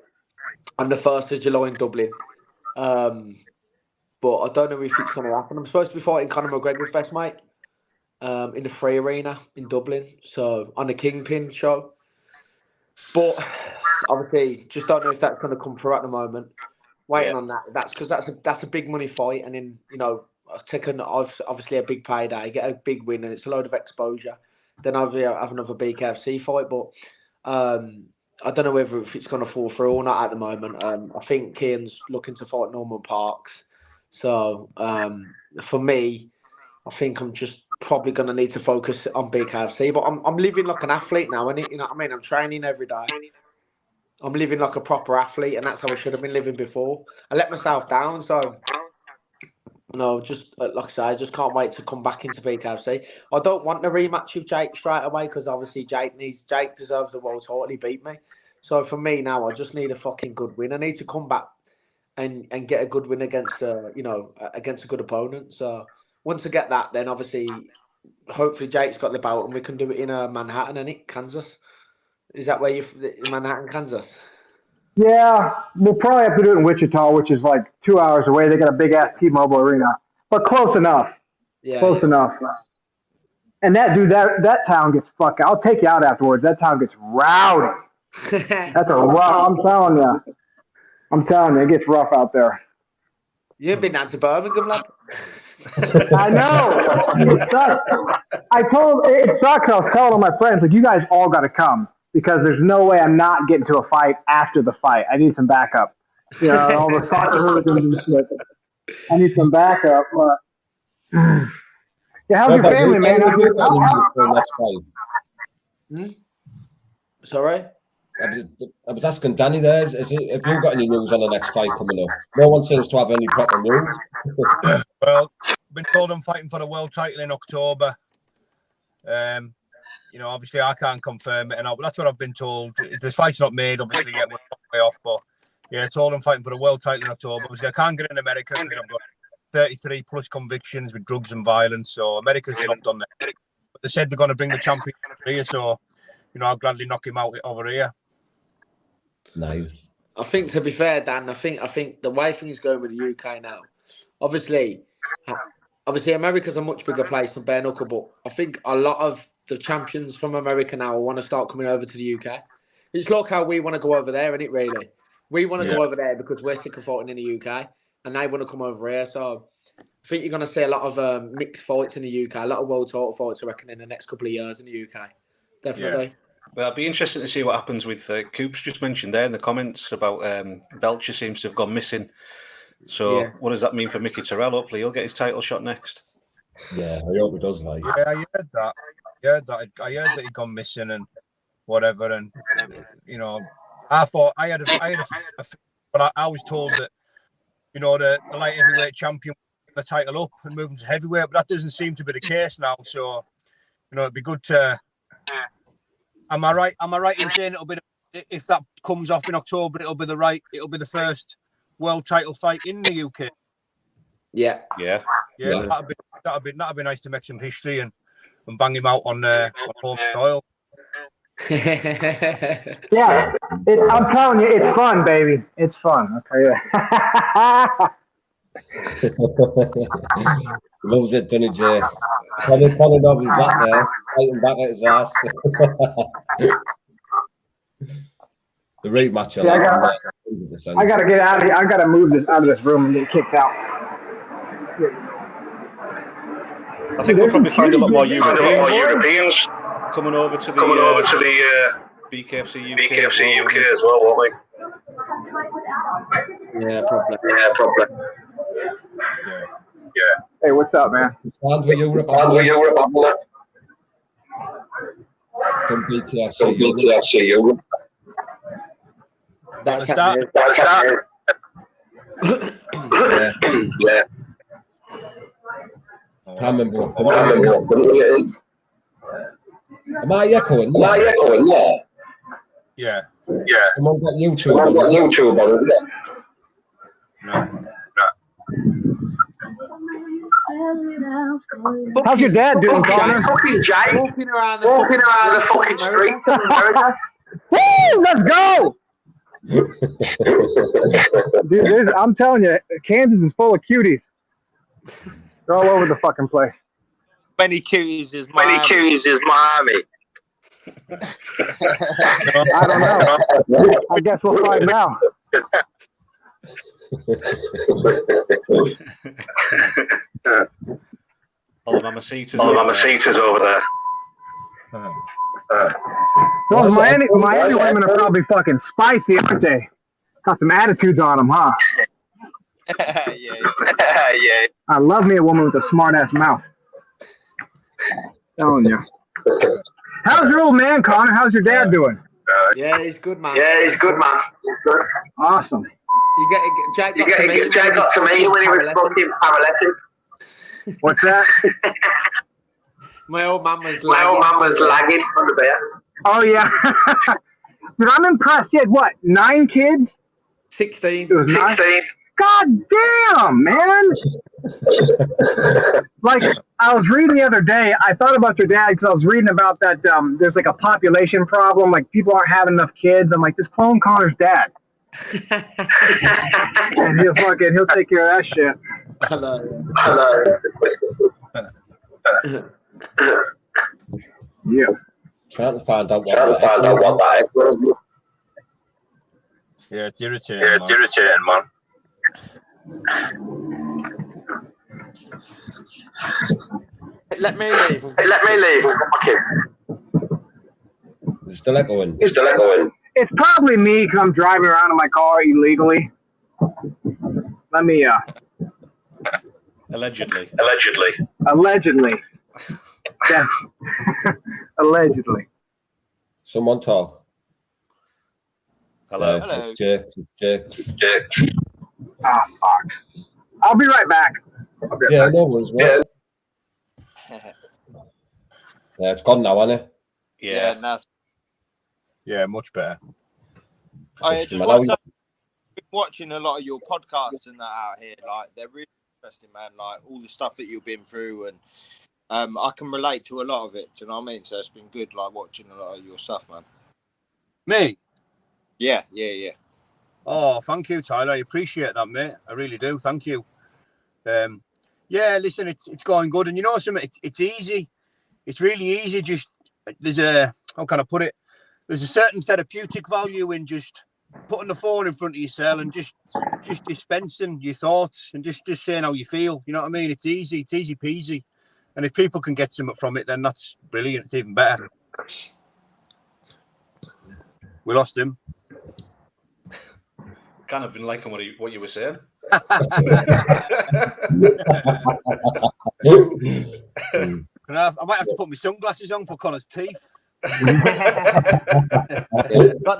on the 1st of July in Dublin. But I don't know if it's going to happen. I'm supposed to be fighting Conor McGregor's best mate in the Free Arena in Dublin, so on the Kingpin show. But obviously, just don't know if that's going to come through at the moment. Waiting on that. That's because that's a big money fight, and then obviously a big payday, get a big win, and it's a load of exposure. then I'll have another BKFC fight. But I don't know whether if it's going to fall through or not at the moment. I think Kian's looking to fight Norman Parks. So for me, I think I'm just probably going to need to focus on BKFC. But I'm living like an athlete now, and you know what I mean? I'm training every day. I'm living like a proper athlete, and that's how I should have been living before. I let myself down, so just like I say, I just can't wait to come back into BKFC. I don't want the rematch with Jake straight away because obviously Jake deserves the world title. He beat me, so for me now, I just need a fucking good win. I need to come back and get a good win against against a good opponent. So once I get that, then obviously, hopefully Jake's got the belt and we can do it in Manhattan and Kansas. Is that where you're in Manhattan, Kansas? Yeah, we'll probably have to do it in Wichita, which is like 2 hours away. They got a big-ass T-Mobile arena. But close enough. Yeah. Close enough. And that town gets fucked. I'll take you out afterwards. That town gets rowdy. That's a rough. I'm telling you, it gets rough out there. You ain't been down to Birmingham, lad. I know. It sucks. It sucks. I was telling all my friends, like, you guys all got to come because there's no way I'm not getting to a fight after the fight. I need some backup. You know, all the soccer hooligans and shit. I need some backup. Yeah, how's your family, man? Sorry? I was asking Danny there, have you got any news on the next fight coming up? No one seems to have any proper news. Well, I've been told I'm fighting for the world title in October. Obviously I can't confirm it, but that's what I've been told. If the fight's not made, obviously, we're way off. But yeah, told I'm fighting for the world title in October. Obviously, I can't get in America because I've got 33 plus convictions with drugs and violence. So America's not done that. But they said they're going to bring the champion here, so I'll gladly knock him out over here. Nice. I think, to be fair, Dan, I think the way things going with the UK now, obviously America's a much bigger place than bare knuckle, but I think a lot of the champions from America now want to start coming over to the UK. It's like how we want to go over there, isn't it, really? We want to go over there because we're sick of fighting in the UK, and they want to come over here. So I think you're going to see a lot of mixed fights in the UK, a lot of world title fights, I reckon, in the next couple of years in the UK. Definitely. Yeah. Well, it'd be interesting to see what happens with Coops just mentioned there in the comments about Belcher seems to have gone missing. So what does that mean for Mickey Terrell? Hopefully he'll get his title shot next. Yeah, I hope he does. Like, yeah, I heard that. I heard that he'd gone missing and whatever. And I thought I had but I was told that the light heavyweight champion the title up and moving to heavyweight, but that doesn't seem to be the case now. So it'd be good to. Am I right in saying it'll be if that comes off in October, it'll be the first world title fight in the UK? Yeah. That'd be nice to make some history and bang him out on home soil. Yeah, I'm telling you, it's fun, baby. It's fun. I'll tell you. Loves it, doesn't he, Jay? Conor Dobbins back there, fighting back at his ass. The rematch. I gotta get out of here. I gotta move this out of this room and get kicked out. I think we'll probably find a lot more Europeans coming over to the BKFC UK as well, won't we? Yeah, probably. Yeah. Hey, what's up, man? From BKFC Europe. That's Yeah. Can't remember what it is. Am I echoing? Yeah. Someone got YouTube on, isn't it? No. How's your dad doing, Connor? Fucking Jake. Walking around the fucking streets of America. Woo! Let's go! Dude, I'm telling you, Kansas is full of cuties. They're all over the fucking place. Many cuties is Miami. I don't know. I guess we'll find out. All the mamacitas over there. Those Miami women are probably fucking spicy, aren't they? Got some attitudes on them, huh? Yeah. I love me a woman with a smart ass mouth. Telling you. How's your old man, Connor? How's your dad doing? Yeah, he's good, man. Awesome. Jack got to meet you when he was fucking paralytic. What's that? My old man was lagging on the bear. Oh, yeah. Dude, I'm impressed. He had, what, 9 kids? 16. It was 16. God damn, man. Like, I was reading the other day, I thought about your dad because I was reading about that there's like a population problem, like people aren't having enough kids. I'm like, just clone Connor's dad. And he'll take care of that shit. Hello. Yeah. Trying to find out what that is. Yeah, it's irritating, man. Let me leave. Is it still echoing? It's probably me because I'm driving around in my car illegally. Let me, Allegedly. Yeah. Allegedly. Someone talk. Hello. It's Jake. Ah, fuck. I'll be right back. Yeah, no worries, mate. Yeah, it's gone now, hasn't it? Yeah, nice. Yeah, much better. I just want to been watching a lot of your podcasts and that out here. Like, they're really interesting, man. Like, all the stuff that you've been through, and I can relate to a lot of it. Do you know what I mean? So it's been good, like, watching a lot of your stuff, man. Me? Yeah. Oh, thank you, Tyler. I appreciate that, mate. I really do. Thank you. Yeah, listen, it's going good, and you know something? It's easy. It's really easy. Just there's how can I put it? There's a certain therapeutic value in just putting the phone in front of yourself and just dispensing your thoughts and just saying how you feel. You know what I mean? It's easy. It's easy peasy. And if people can get something from it, then that's brilliant. It's even better. We lost him. Kind of been liking what you were saying. I might have to put my sunglasses on for Connor's teeth. got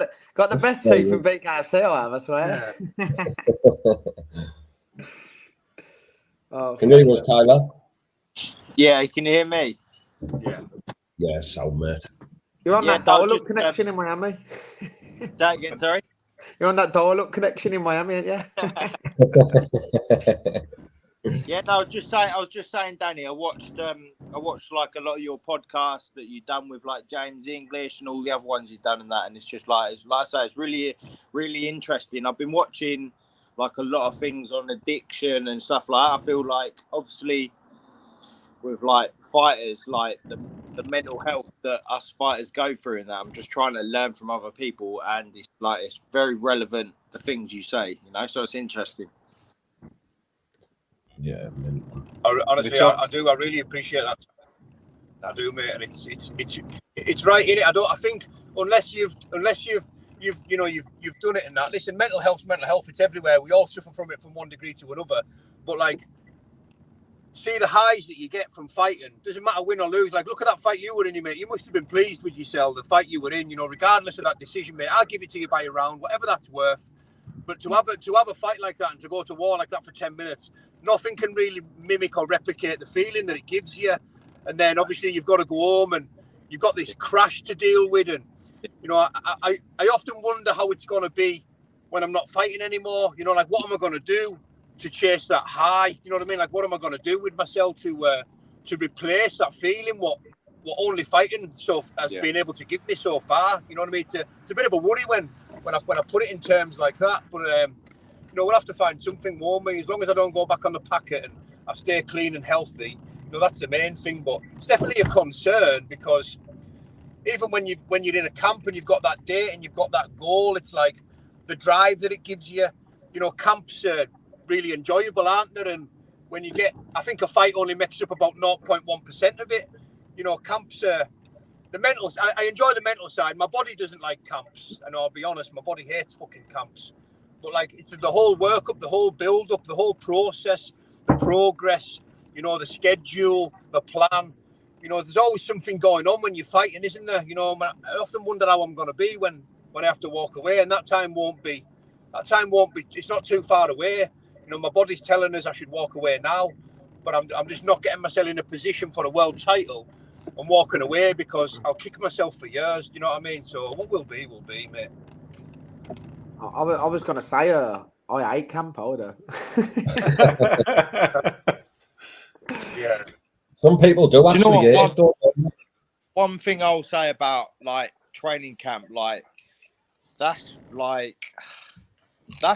the best teeth from BKFC, I swear. Can you hear us, Tyler? Yeah, you can hear me. Yeah, sound, mate. You're on that dial-up connection in Miami. That again, sorry. You're on that dial-up connection in Miami, yeah. Yeah, no, I was just saying, Danny. I watched like a lot of your podcasts that you've done with like James English and all the other ones you've done and that, and it's just like I say, it's really, really interesting. I've been watching like a lot of things on addiction and stuff like that. I feel like obviously with like fighters, like the mental health that us fighters go through and that, I'm just trying to learn from other people, and it's very relevant, the things you say, you know, so it's interesting. Yeah, man. Honestly, I do. I really appreciate that. I do, mate, and it's right in it. I think unless you've done it and that. Listen, mental health. It's everywhere. We all suffer from it from one degree to another. But like, see the highs that you get from fighting. Doesn't matter win or lose. Like, look at that fight you were in, mate. You must have been pleased with yourself. The fight you were in, you know, regardless of that decision, mate. I'll give it to you by a round, whatever that's worth. But to have a fight like that and to go to war like that for 10 minutes, nothing can really mimic or replicate the feeling that it gives you. And then obviously you've got to go home and you've got this crash to deal with. And, you know, I often wonder how it's going to be when I'm not fighting anymore. You know, like, what am I going to do to chase that high? You know what I mean? Like, what am I going to do with myself to replace that feeling? What only fighting has been able to give me so far? You know what I mean? It's a bit of a worry when I put it in terms like that. But you know, we'll have to find something more. Me, as long as I don't go back on the packet and I stay clean and healthy, you know, that's the main thing. But it's definitely a concern, because even when you're in a camp and you've got that date and you've got that goal, it's like the drive that it gives you. You know, camps are really enjoyable, aren't they? And when you get, I think a fight only makes up about 0.1% of it. You know, camps are the mental. I enjoy the mental side. My body doesn't like camps, and I'll be honest, my body hates fucking camps. But like, it's the whole workup, the whole build-up, the whole process, the progress. You know, the schedule, the plan. You know, there's always something going on when you're fighting, isn't there? You know, I often wonder how I'm going to be when I have to walk away, and that time won't be. It's not too far away. You know, my body's telling us I should walk away now, but I'm just not getting myself in a position for a world title. I'm walking away because I'll kick myself for years. Do you know what I mean? So what will be, mate. I was going to say, I hate camp powder. Yeah. Some people do actually. One thing I'll say about like training camp, like that's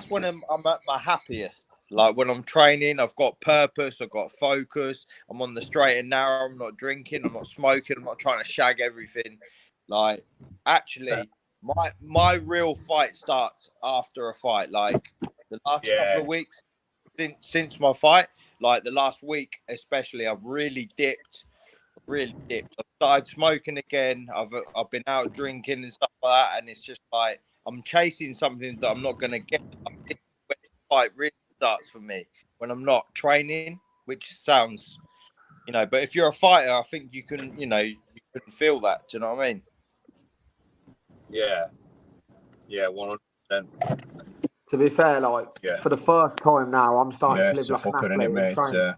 when I'm at my happiest. Like when I'm training, I've got purpose, I've got focus. I'm on the straight and narrow. I'm not drinking, I'm not smoking, I'm not trying to shag everything. Like actually, my real fight starts after a fight. Like the last couple of weeks since my fight, like the last week especially, I've really dipped. I've started smoking again. I've been out drinking and stuff like that, and it's just like I'm chasing something that I'm not going to get. This is where the fight really starts for me, when I'm not training, which sounds, you know. But if you're a fighter, I think you can, you know, you can feel that. Do you know what I mean? Yeah, 100%. To be fair, like for the first time now, I'm starting to live like an athlete.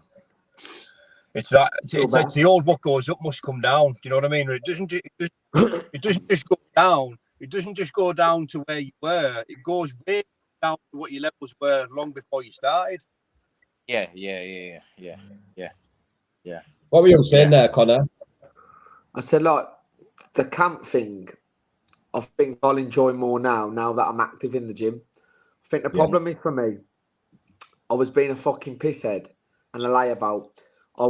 It's the old what goes up must come down. Do you know what I mean? It doesn't just go down. It doesn't just go down to where you were. It goes way down to what your levels were long before you started. Yeah. What were you saying there, Connor? I said, like, the camp thing, I think I'll enjoy more now that I'm active in the gym. I think the problem is for me, I was being a fucking pisshead and a layabout. I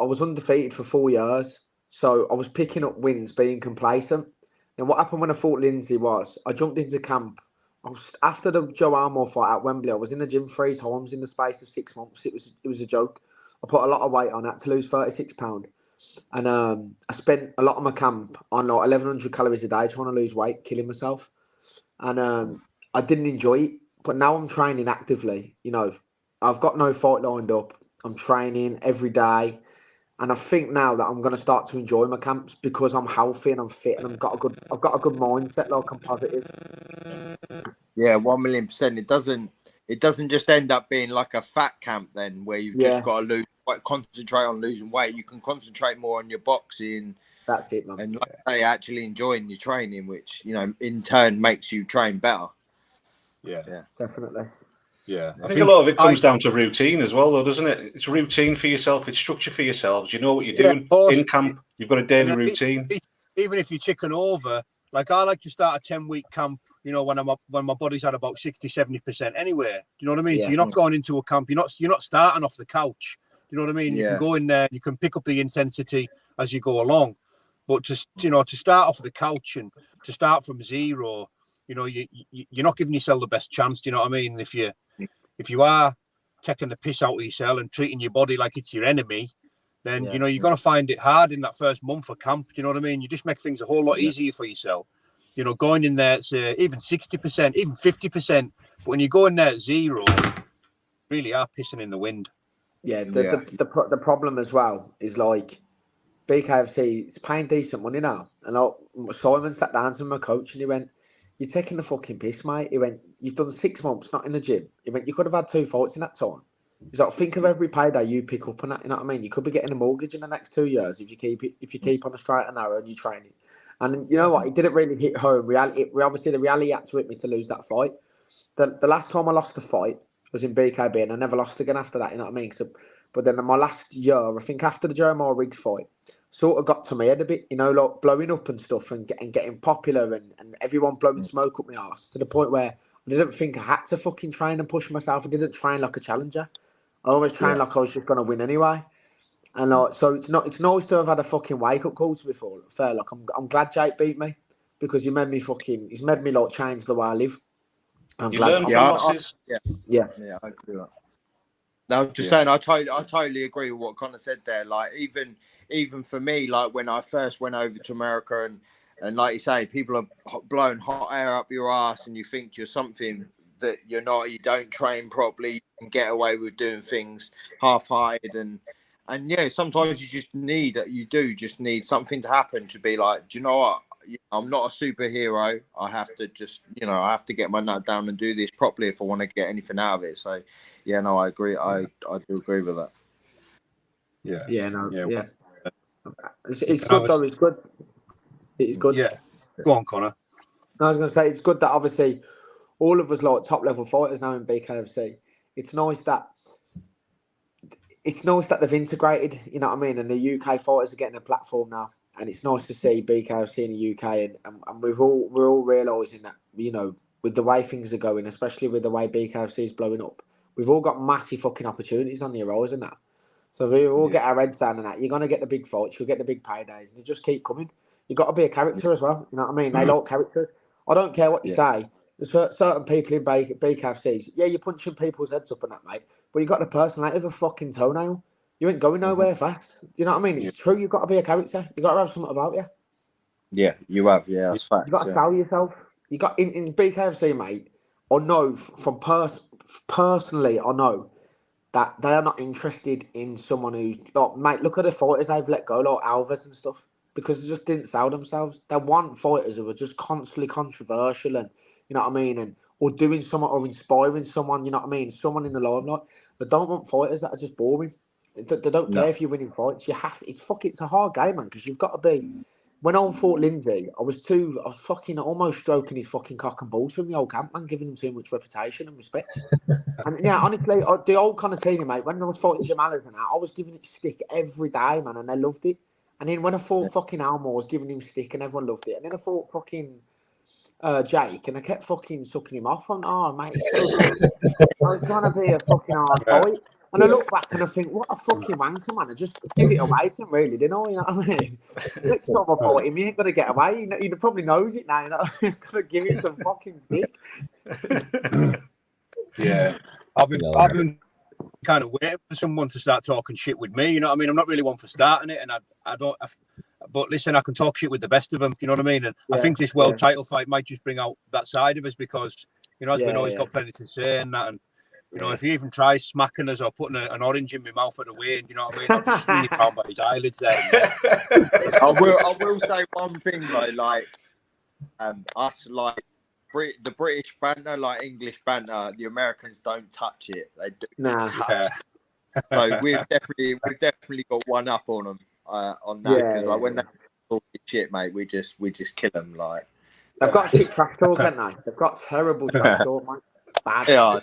was undefeated for 4 years, so I was picking up wins, being complacent. And what happened when I fought Lindsay was I jumped into camp. After the Joe Armour fight at Wembley, I was in the gym 3 times in the space of 6 months. It was a joke. I put a lot of weight on. I had to lose 36 pounds. And I spent a lot of my camp on like 1,100 calories a day trying to lose weight, killing myself. And I didn't enjoy it. But now I'm training actively. You know, I've got no fight lined up. I'm training every day. And I think now that I'm going to start to enjoy my camps because I'm healthy and I'm fit and I've got a good mindset, like I'm positive. Yeah, 1,000,000%. It doesn't just end up being like a fat camp then, where you've just got to concentrate on losing weight. You can concentrate more on your boxing. That's it, man. And like I say, actually enjoying your training, which, you know, in turn makes you train better. Yeah, definitely. Yeah, I think a lot of it comes down to routine as well, though, doesn't it? It's routine for yourself. It's structure for yourselves. You know what you're doing in camp. You've got a daily routine. Even if you chicken over, like I like to start a 10-week camp, you know, when my body's at about 60-70% anyway. Do you know what I mean? So you're not going into a camp. You're not starting off the couch. Do you know what I mean? You can go in there. You can pick up the intensity as you go along. But just, you know, to start off the couch and to start from zero, you know, you're not giving yourself the best chance. Do you know what I mean? If you are taking the piss out of yourself and treating your body like it's your enemy, then, you know, you're going to find it hard in that first month of camp. You know what I mean? You just make things a whole lot easier for yourself. You know, going in there, it's even 60%, even 50%. But when you go in there at zero, you really are pissing in the wind. Yeah, the problem as well is like BKFC is paying decent money now. And Simon sat down to my coach and he went, "You're taking the fucking piss, mate." He went, "You've done 6 months not in the gym." He went, "You could have had 2 fights in that time." He's like, "Think of every payday you pick up on that." You know what I mean? You could be getting a mortgage in the next 2 years if you keep on a straight and narrow and you train it. And you know what? It didn't really hit home. Obviously, the reality had to hit me to lose that fight. The last time I lost a fight was in BKB, and I never lost again after that. You know what I mean? So, but then in my last year, I think after the Jeremiah Riggs fight, sort of got to me head a bit, you know, like blowing up and stuff and getting popular and everyone blowing smoke up my arse to the point where I didn't think I had to fucking train and push myself. I didn't train like a challenger. I always trained like I was just going to win anyway. And so it's nice to have had a fucking wake up call to be fair. Like I'm glad Jake beat me because he's made me like change the way I live. You learn from losses. Yeah, I agree with that. No, I'm just saying, I totally agree with what Connor said there. Like, even for me, like when I first went over to America, and like you say, people are blowing hot air up your ass, and you think you're something that you're not. You don't train properly, you can get away with doing things half-hearted, and yeah, sometimes you do just need something to happen to be like, do you know what? I'm not a superhero. I have to just, I have to get my nut down and do this properly if I want to get anything out of it. So, yeah, no, I agree. I do agree with that. Yeah. Yeah. It's good though. It's good. It's good. Yeah. Go on, Connor. I was going to say it's good that obviously all of us like top level fighters now in BKFC. It's nice that they've integrated. You know what I mean? And the UK fighters are getting a platform now. And it's nice to see BKFC in the UK, and we're all realising that, with the way things are going, especially with the way BKFC is blowing up, we've all got massive fucking opportunities on the horizon now. So if we all get our heads down and that, you're gonna get the big fights, you'll get the big paydays, and they just keep coming. You've got to be a character as well. You know what I mean? They like characters. I don't care what you say. There's certain people in BKFCs. Yeah, you're punching people's heads up and that, mate. But you got the personality of a fucking toenail. You ain't going nowhere fast. Do you know what I mean? It's true. You've got to be a character. You've got to have something about you. Yeah, you have. Yeah, that's facts. You've got to sell yourself. You got in BKFC, mate. I know from personally, I know that they are not interested in someone who's like, mate. Look at the fighters they've let go, like Alves and stuff, because they just didn't sell themselves. They want fighters who are just constantly controversial and, you know what I mean, or doing something or inspiring someone. You know what I mean? Someone in the limelight. But don't want fighters that are just boring. They don't care if you're winning fights. You have to, it's a hard game, man, because you've got to be. When I fought Lindsay, I was fucking almost stroking his fucking cock and balls from the old camp, man, giving him too much reputation and respect. And yeah, honestly, the old kind of senior, mate, when I was fighting Jamal and that, I was giving it stick every day, man, and they loved it. And then when I fought fucking Almore, I was giving him stick and everyone loved it. And then I fought fucking Jake, and I kept fucking sucking him off. Mate, I was trying to be a fucking hard fight. And I look back and I think, what a fucking wanker, man. I just give it away to him, really, didn't I? You know what I mean? Next time I fight him, he ain't going to get away. He probably knows it now, you know? I'm going to give him some fucking dick. Yeah. I've been kind of waiting for someone to start talking shit with me, you know what I mean? I'm not really one for starting it, and but listen, I can talk shit with the best of them, you know what I mean? And I think this world title fight might just bring out that side of us because, as we know, he's got plenty to say and that, and if he even tries smacking us or putting an orange in my mouth at the weigh-in, you know what I mean? I'll just swing it down by his eyelids there. I will say one thing though, like us, like the British banter, like English banter, the Americans don't touch it. They do touch it. So we've definitely got one up on them on that because like when they talk shit, mate, we just kill them. Like they've got shit trash talk, haven't they? They've got terrible trash talk, mate. Bad. Yeah.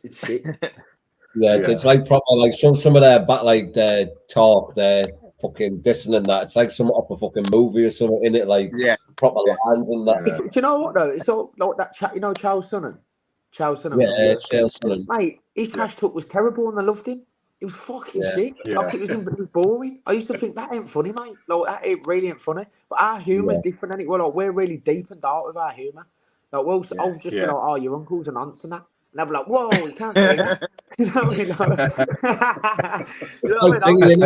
It's shit. It's like proper, like some of their talk, their fucking dissing and that. It's like some off a fucking movie or something in it, like proper lines and that. Do you know what though? It's all like that chat. Charles Sonnen. Charles Sonnen. Mate, his trash talk was terrible and I loved him. It was fucking shit. Yeah. Like it was boring. I used to think that ain't funny, mate. Like that ain't really ain't funny. But our humour's different, ain't it? Well, like, we're really deep and dark with our humour. Like I'll just be like, oh, your uncle's an aunts and that. And I'll be like, whoa, you can't say that. You know what I mean?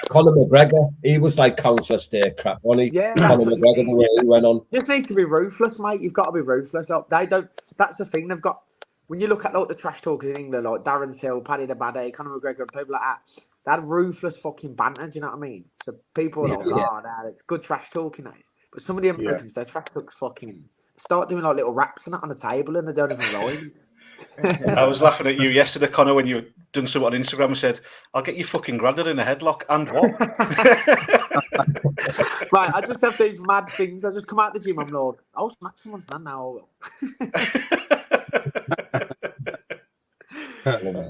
Conor McGregor, he was like Councillor State crap, wasn't he? Yeah. Conor McGregor, the way he went on. Just needs to be ruthless, mate. You've got to be ruthless. Like, they don't. That's the thing. They've got. When you look at like the trash talkers in England, like Darren Till, Paddy the Baddy, Conor McGregor, and people like that, they had ruthless fucking banter. Do you know what I mean? So people are like, it's good trash talking, mate. But some of the Americans, their trash talk's fucking. Start doing like little raps and that on the table, and they don't even rhyme. I was laughing at you yesterday, Connor, when you done something on Instagram and said, "I'll get you fucking granddad in a headlock." And what? Right, I just have these mad things. I just come out the gym. I'm like, I'll smack someone's hand now. I will.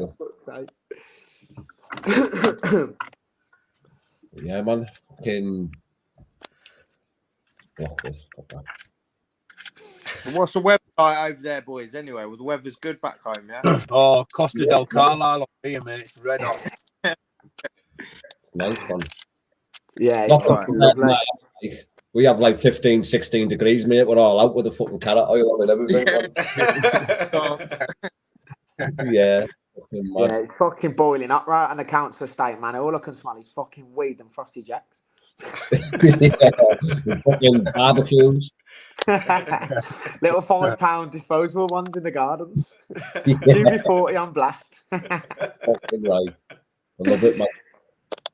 Yeah, man. Fucking block this. What's the weather like over there, boys? Anyway, well, the weather's good back home, yeah. Oh, Costa del Carlisle up here, mate. It's red hot. It's nice one. Yeah, we have like 15, 16 degrees, mate. We're all out with the fucking carrot oil on and everything. Yeah. Yeah, it's fucking boiling up right on the council estate, man. All I can smell is fucking weed and Frosty Jacks. Fucking barbecues. Little £5 disposable ones in the gardens. Yeah. UB40 on blast. Fucking right. I love it, man.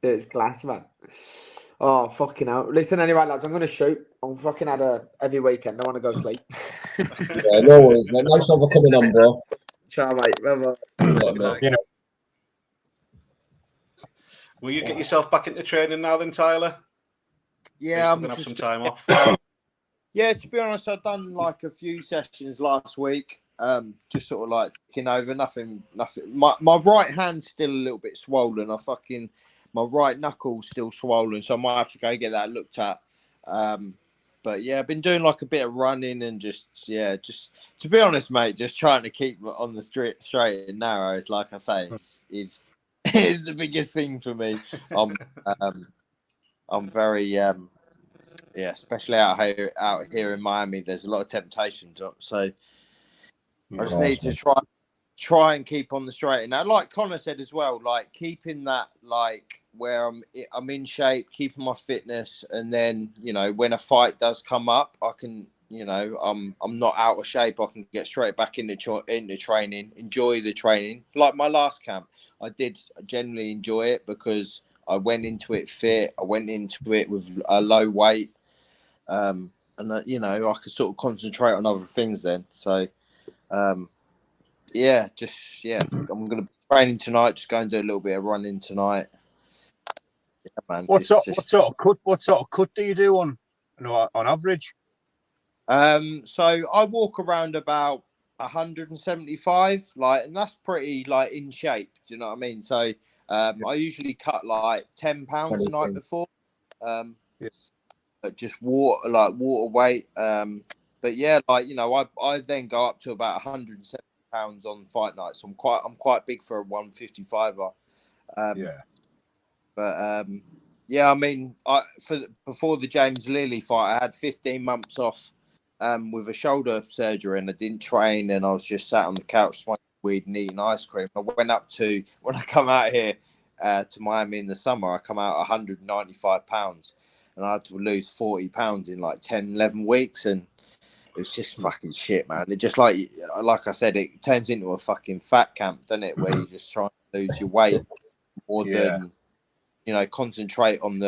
It's class, man. Oh, fucking hell. Listen, anyway, lads, I'm going to shoot. I'm fucking had a heavy weekend. I want to go sleep. Yeah, no worries, mate. Nice one for coming on, bro. Ciao, mate. Bye-bye. You know. Will you get yourself back into training now then, Tyler? Yeah, I'm going to have some time off. Yeah, to be honest, I've done like a few sessions last week. Just sort of like looking over nothing. My right hand's still a little bit swollen. My right knuckle's still swollen, so I might have to go get that looked at. But yeah, I've been doing like a bit of running and just to be honest, mate, just trying to keep on the straight and narrow. Like I say, is the biggest thing for me. I'm very especially out here in Miami. There's a lot of temptation, so I just need to try and keep on the straight and narrow. Like Connor said as well, like keeping that like where I'm in shape, keeping my fitness, and then when a fight does come up, I can I'm not out of shape. I can get straight back into training, enjoy the training. Like my last camp, I did generally enjoy it because I went into it fit. I went into it with a low weight, and I could sort of concentrate on other things then. So, I'm going to be training tonight. Just go and do a little bit of running tonight. Yeah, man. What sort of cut do you do on average? So I walk around about 175, and that's pretty in shape. Do you know what I mean? So I usually cut like 10 pounds the night before. Just water weight. But yeah, I then go up to about 170 pounds on fight night. So I'm quite big for a 155er. But I mean, before the James Lilly fight, I had 15 months off with a shoulder surgery, and I didn't train, and I was just sat on the couch smoking weed and eating ice cream. I went up to, when I come out here to Miami in the summer, I come out 195 pounds, and I had to lose 40 pounds in like 10, 11 weeks, and it was just fucking shit, man. It just like I said, it turns into a fucking fat camp, doesn't it? Where you just try to lose your weight more than concentrate on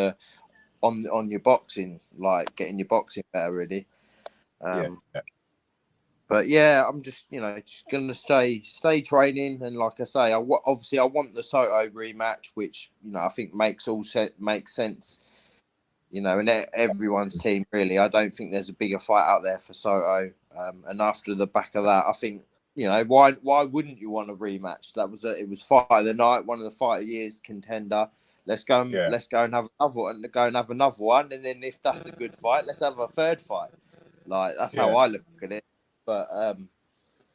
on your boxing, like getting your boxing better, really. But yeah, I'm just just gonna stay training, and like I say, obviously I want the Soto rematch, which I think makes sense. In everyone's team, really. I don't think there's a bigger fight out there for Soto. And after the back of that, I think why wouldn't you want a rematch? It was fight of the night, one of the fight of the year's contender. Let's go and have another one, and then if that's a good fight, let's have a third fight. Like that's how I look at it. But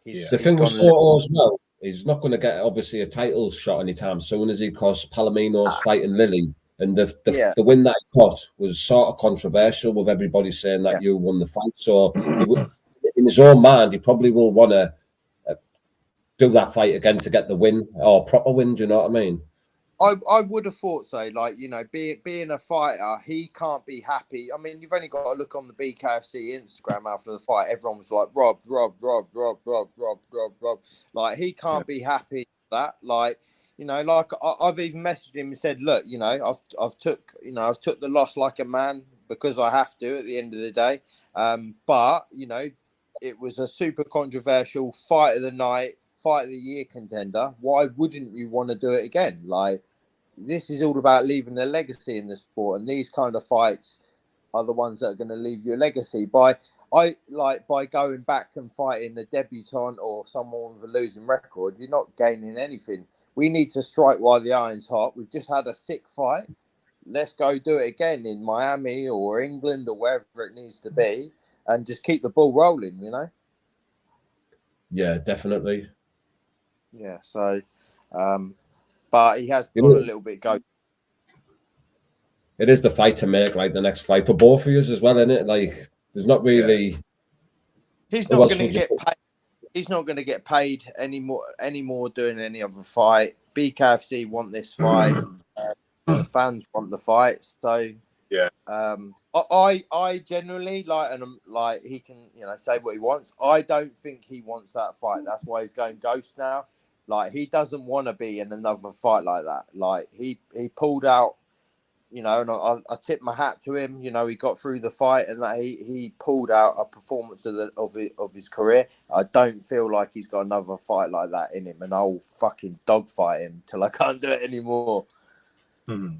the thing with Soto as well, he's not going to get obviously a title shot anytime soon, is he? Because Palomino's fighting Lilly, and the win that he got was sort of controversial, with everybody saying that you won the fight. So in his own mind, he probably will want to do that fight again to get the win, or proper win. Do you know what I mean? I would have thought so. Being a fighter, he can't be happy. I mean, you've only got to look on the BKFC Instagram after the fight. Everyone was like, Rob. Like, he can't be happy with that. Like, I've even messaged him and said, look, I've took the loss like a man because I have to at the end of the day. But it was a super controversial fight of the night, fight of the year contender. Why wouldn't you want to do it again? Like, this is all about leaving a legacy in the sport, and these kind of fights are the ones that are going to leave you a legacy. By going back and fighting a debutant or someone with a losing record, you're not gaining anything. We need to strike while the iron's hot. We've just had a sick fight. Let's go do it again in Miami or England or wherever it needs to be, and just keep the ball rolling, Yeah, definitely. Yeah, so, but he has got a little bit go. It is the fight to make, like the next fight for both of you as well, isn't it? Like, there's not really. He's not going to get paid he's not going to get paid anymore doing any other fight. BKFC want this fight. The fans want the fight. So yeah, I generally like, and I'm like, he can say what he wants. I don't think he wants that fight. That's why he's going ghost now. Like, he doesn't want to be in another fight like that. Like, he pulled out. And I tip my hat to him. He got through the fight, and that he pulled out a performance of his career. I don't feel like he's got another fight like that in him, and I'll fucking dogfight him till I can't do it anymore.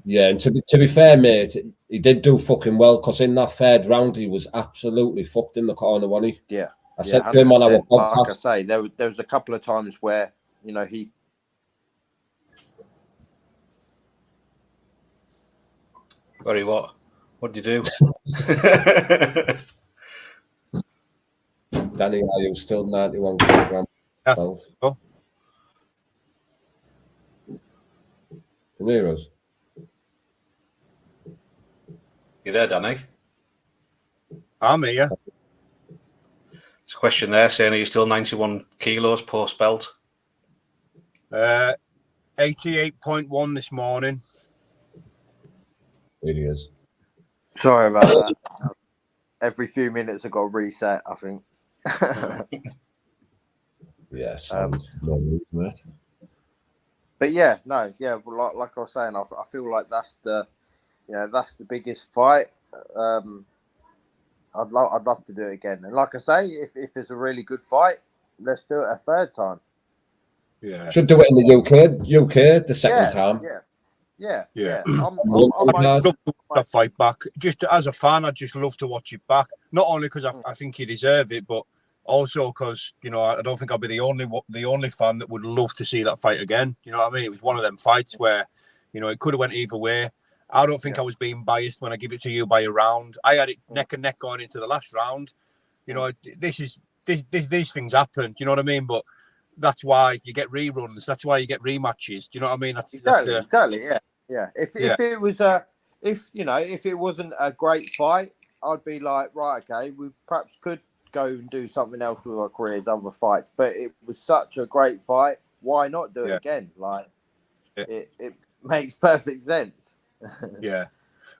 Yeah, and to be fair, mate, he did do fucking well, because in that third round he was absolutely fucked in the corner, wasn't he? Yeah, I said to him on our podcast. Like I say, there was a couple of times where he. Very what? What did you do? Danny, are you still 91 kilogram belt? Oh. Can you hear us? You there, Danny? I'm here. It's a question there saying, are you still 91 kilos post belt? 88.1 this morning. It is. Sorry about that. Every few minutes I got to reset, I think. Yes, no news, mate. But yeah, no, yeah. Well, like I was saying, I feel like that's the biggest fight. I'd love to do it again. And like I say, if it's a really good fight, let's do it a third time. Yeah, should do it in the UK the second time. Yeah. I'd I'm love to watch that fight back. Just as a fan, I'd just love to watch it back. Not only because I think you deserve it, but also because I don't think I'll be the only fan that would love to see that fight again. You know what I mean? It was one of them fights where it could have went either way. I don't think I was being biased when I give it to you by a round. I had it neck and neck going into the last round. These things happen. Do you know what I mean? But that's why you get reruns. That's why you get rematches. Do you know what I mean? Exactly. Yeah. If it was if it wasn't a great fight, I'd be like, right, okay, we perhaps could go and do something else with our careers, other fights. But it was such a great fight. Why not do it again? Like, it makes perfect sense. Yeah.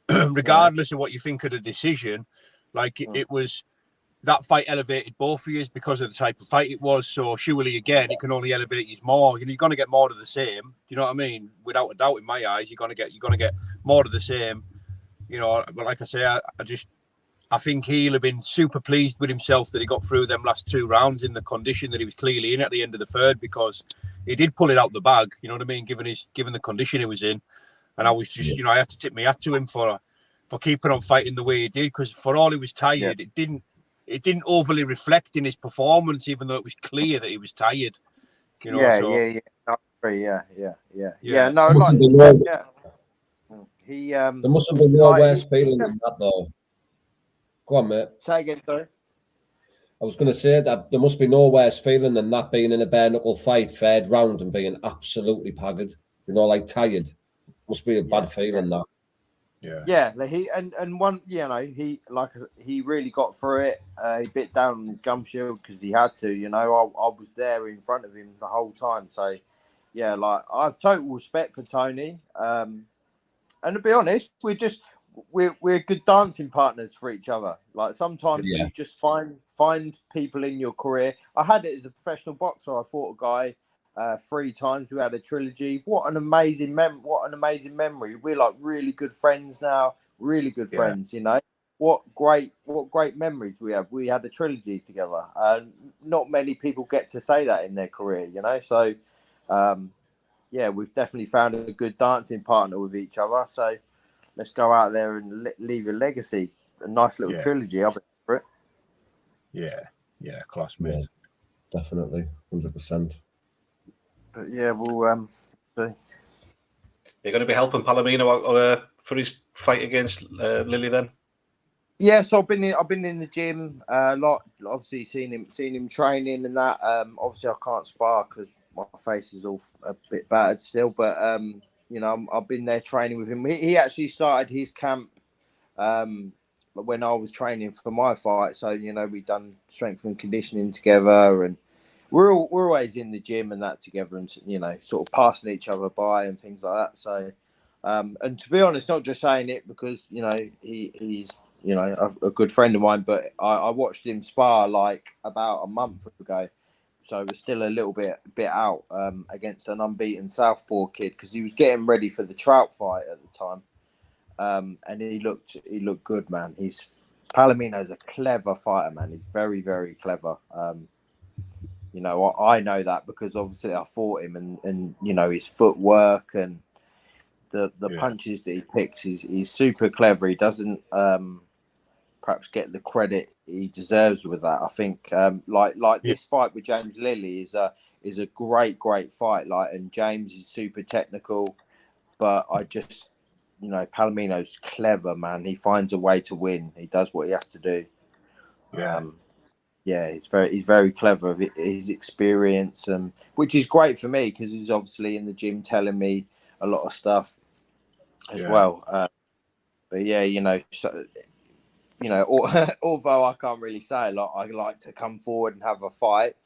Regardless of what you think of the decision, like it was. That fight elevated both of you because of the type of fight it was. So surely, again, it can only elevate you more. You're going to get more of the same. Do you know what I mean? Without a doubt, in my eyes, you're going to get more of the same. But like I say, I think he'll have been super pleased with himself that he got through them last two rounds in the condition that he was clearly in at the end of the third, because he did pull it out the bag. You know what I mean? Given the condition he was in, and I was just, I had to tip my hat to him for keeping on fighting the way he did, because for all he was tired, it didn't overly reflect in his performance, even though it was clear that he was tired. Yeah. No, yeah. No, there must have been no worse feeling than that, though. Go on, mate. Say again, sorry. I was going to say that there must be no worse feeling than that, being in a bare knuckle fight, third round, and being absolutely pagged. Like tired. Must be a bad feeling, that. Yeah, he really got through it. He bit down on his gum shield because he had to. I was there in front of him the whole time. So, yeah, like, I have total respect for Tony. And to be honest, we're good dancing partners for each other. Like, sometimes you just find people in your career. I had it as a professional boxer. I fought a guy 3 times. We had a trilogy. What an amazing memory. We're like really good friends now. Really good friends. What great memories we have. We had a trilogy together. Not many people get to say that in their career. So we've definitely found a good dancing partner with each other. So let's go out there and leave a legacy. A nice little trilogy. I'll be for it. Yeah, class, mate. Yeah, definitely, 100%. But yeah, we'll You're going to be helping Palomino for his fight against Lily then? Yes, I've been in the gym a lot. Obviously, seen him training and that. Obviously, I can't spar because my face is all a bit battered still. But I've been there training with him. He actually started his camp when I was training for my fight. So we done strength and conditioning together, and we're always in the gym and that together, and sort of passing each other by and things like that. So, and to be honest, not just saying it because he's a good friend of mine, but I watched him spar like about a month ago, so we're still a little bit out against an unbeaten Southpaw kid because he was getting ready for the Trout fight at the time, and he looked good, man. Palomino's a clever fighter, man. He's very, very clever. I know that because obviously I fought him, and his footwork and the punches that he picks, he's super clever. He doesn't perhaps get the credit he deserves with that. I think this fight with James Lilly is a great fight. And James is super technical, but I just Palomino's clever, man. He finds a way to win. He does what he has to do. He's very clever of his experience, which is great for me because he's obviously in the gym telling me a lot of stuff as well. Although I can't really say a lot, I like to come forward and have a fight.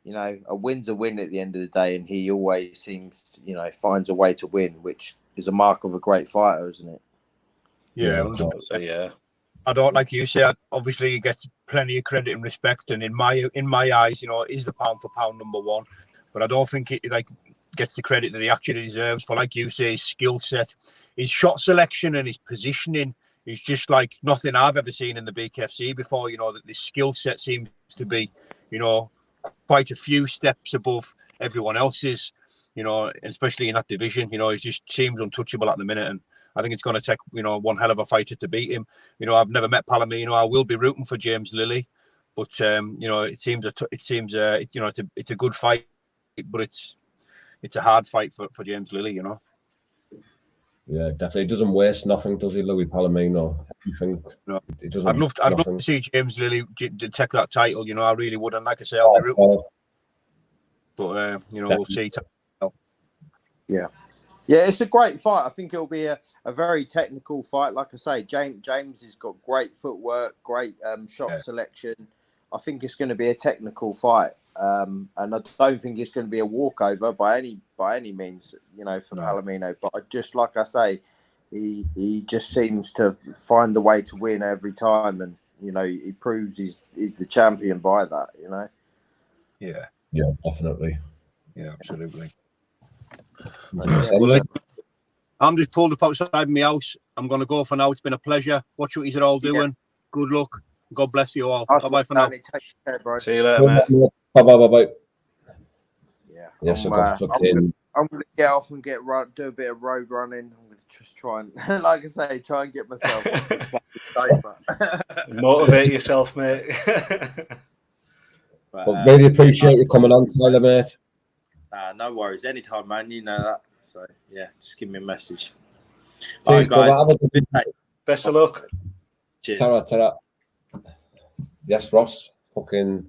A win's a win at the end of the day, and he always seems, finds a way to win, which is a mark of a great fighter, isn't it? Yeah, 100%. I don't, like you say, obviously he gets plenty of credit and respect, and in my eyes, is the pound for pound number one. But I don't think it gets the credit that he actually deserves for, like you say, his skill set, his shot selection, and his positioning. He's just like nothing I've ever seen in the BKFC before. That this skill set seems to be, quite a few steps above everyone else's. Especially in that division. He just seems untouchable at the minute, and I think it's going to take, one hell of a fighter to beat him. I've never met Palomino. I will be rooting for James Lilly, but it seems it's a good fight, but it's a hard fight for James Lilly. Yeah, definitely. He doesn't waste nothing, does he, Louis Palomino? No. I'd love to see James Lilly take that title. I really would, and like I say, I'll be rooting for. But we'll see. Yeah, it's a great fight. I think it'll be a very technical fight. Like I say, James has got great footwork, great shot selection. I think it's going to be a technical fight, and I don't think it's going to be a walkover by any means. For Palomino, but like I say, he just seems to find the way to win every time, and he proves he's the champion by that. Yeah, definitely. Yeah, absolutely. Well, I'm just pulled up outside my house. I'm going to go for now. It's been a pleasure. Watch what you're all doing. Yeah. Good luck. God bless you all. Bye for now. Take care, bro. See you later, mate. Bye. Yeah. Yes, I'm going to get off and do a bit of road running. I'm going to just try and, like I say, and get myself off this fucking sofa. Motivate yourself, mate. But really appreciate you coming on, Tyler, mate. No worries. Anytime, man. You know that. So, yeah, just give me a message. All right, guys. Best of luck. Cheers. Ta-ra. Yes, Ross. Fucking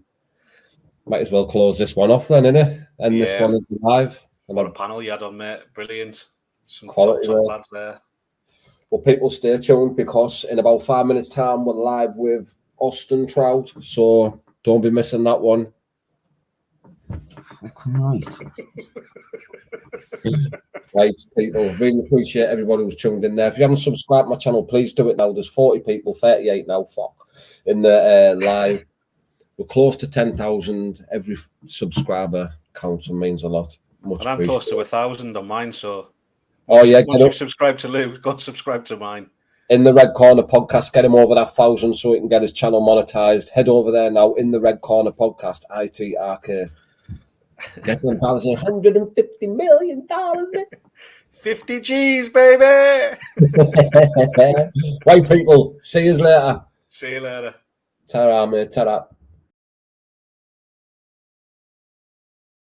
might as well close this one off then, innit? And this one is live. What a panel you had on, mate. Brilliant. Some quality top lads there. Well, people stay tuned because in about 5 minutes' time, we're live with Austin Trout. So don't be missing that one. Right, people, really appreciate everybody who's tuned in there. If you haven't subscribed to my channel, please do it now. There's 40 people, 38 now, in the live. We're close to 10,000. Every subscriber counts and means a lot. And I'm close to 1,000 on mine, so once you've subscribed to Lou, go subscribe to mine. In the Red Corner Podcast, get him over that 1,000 so he can get his channel monetized. Head over there now, in the Red Corner Podcast, ITRK. Get them pals $150 million, man. 50 G's, baby. Right, people. See you later. See you later. Ta-ra, mate. Ta-ra.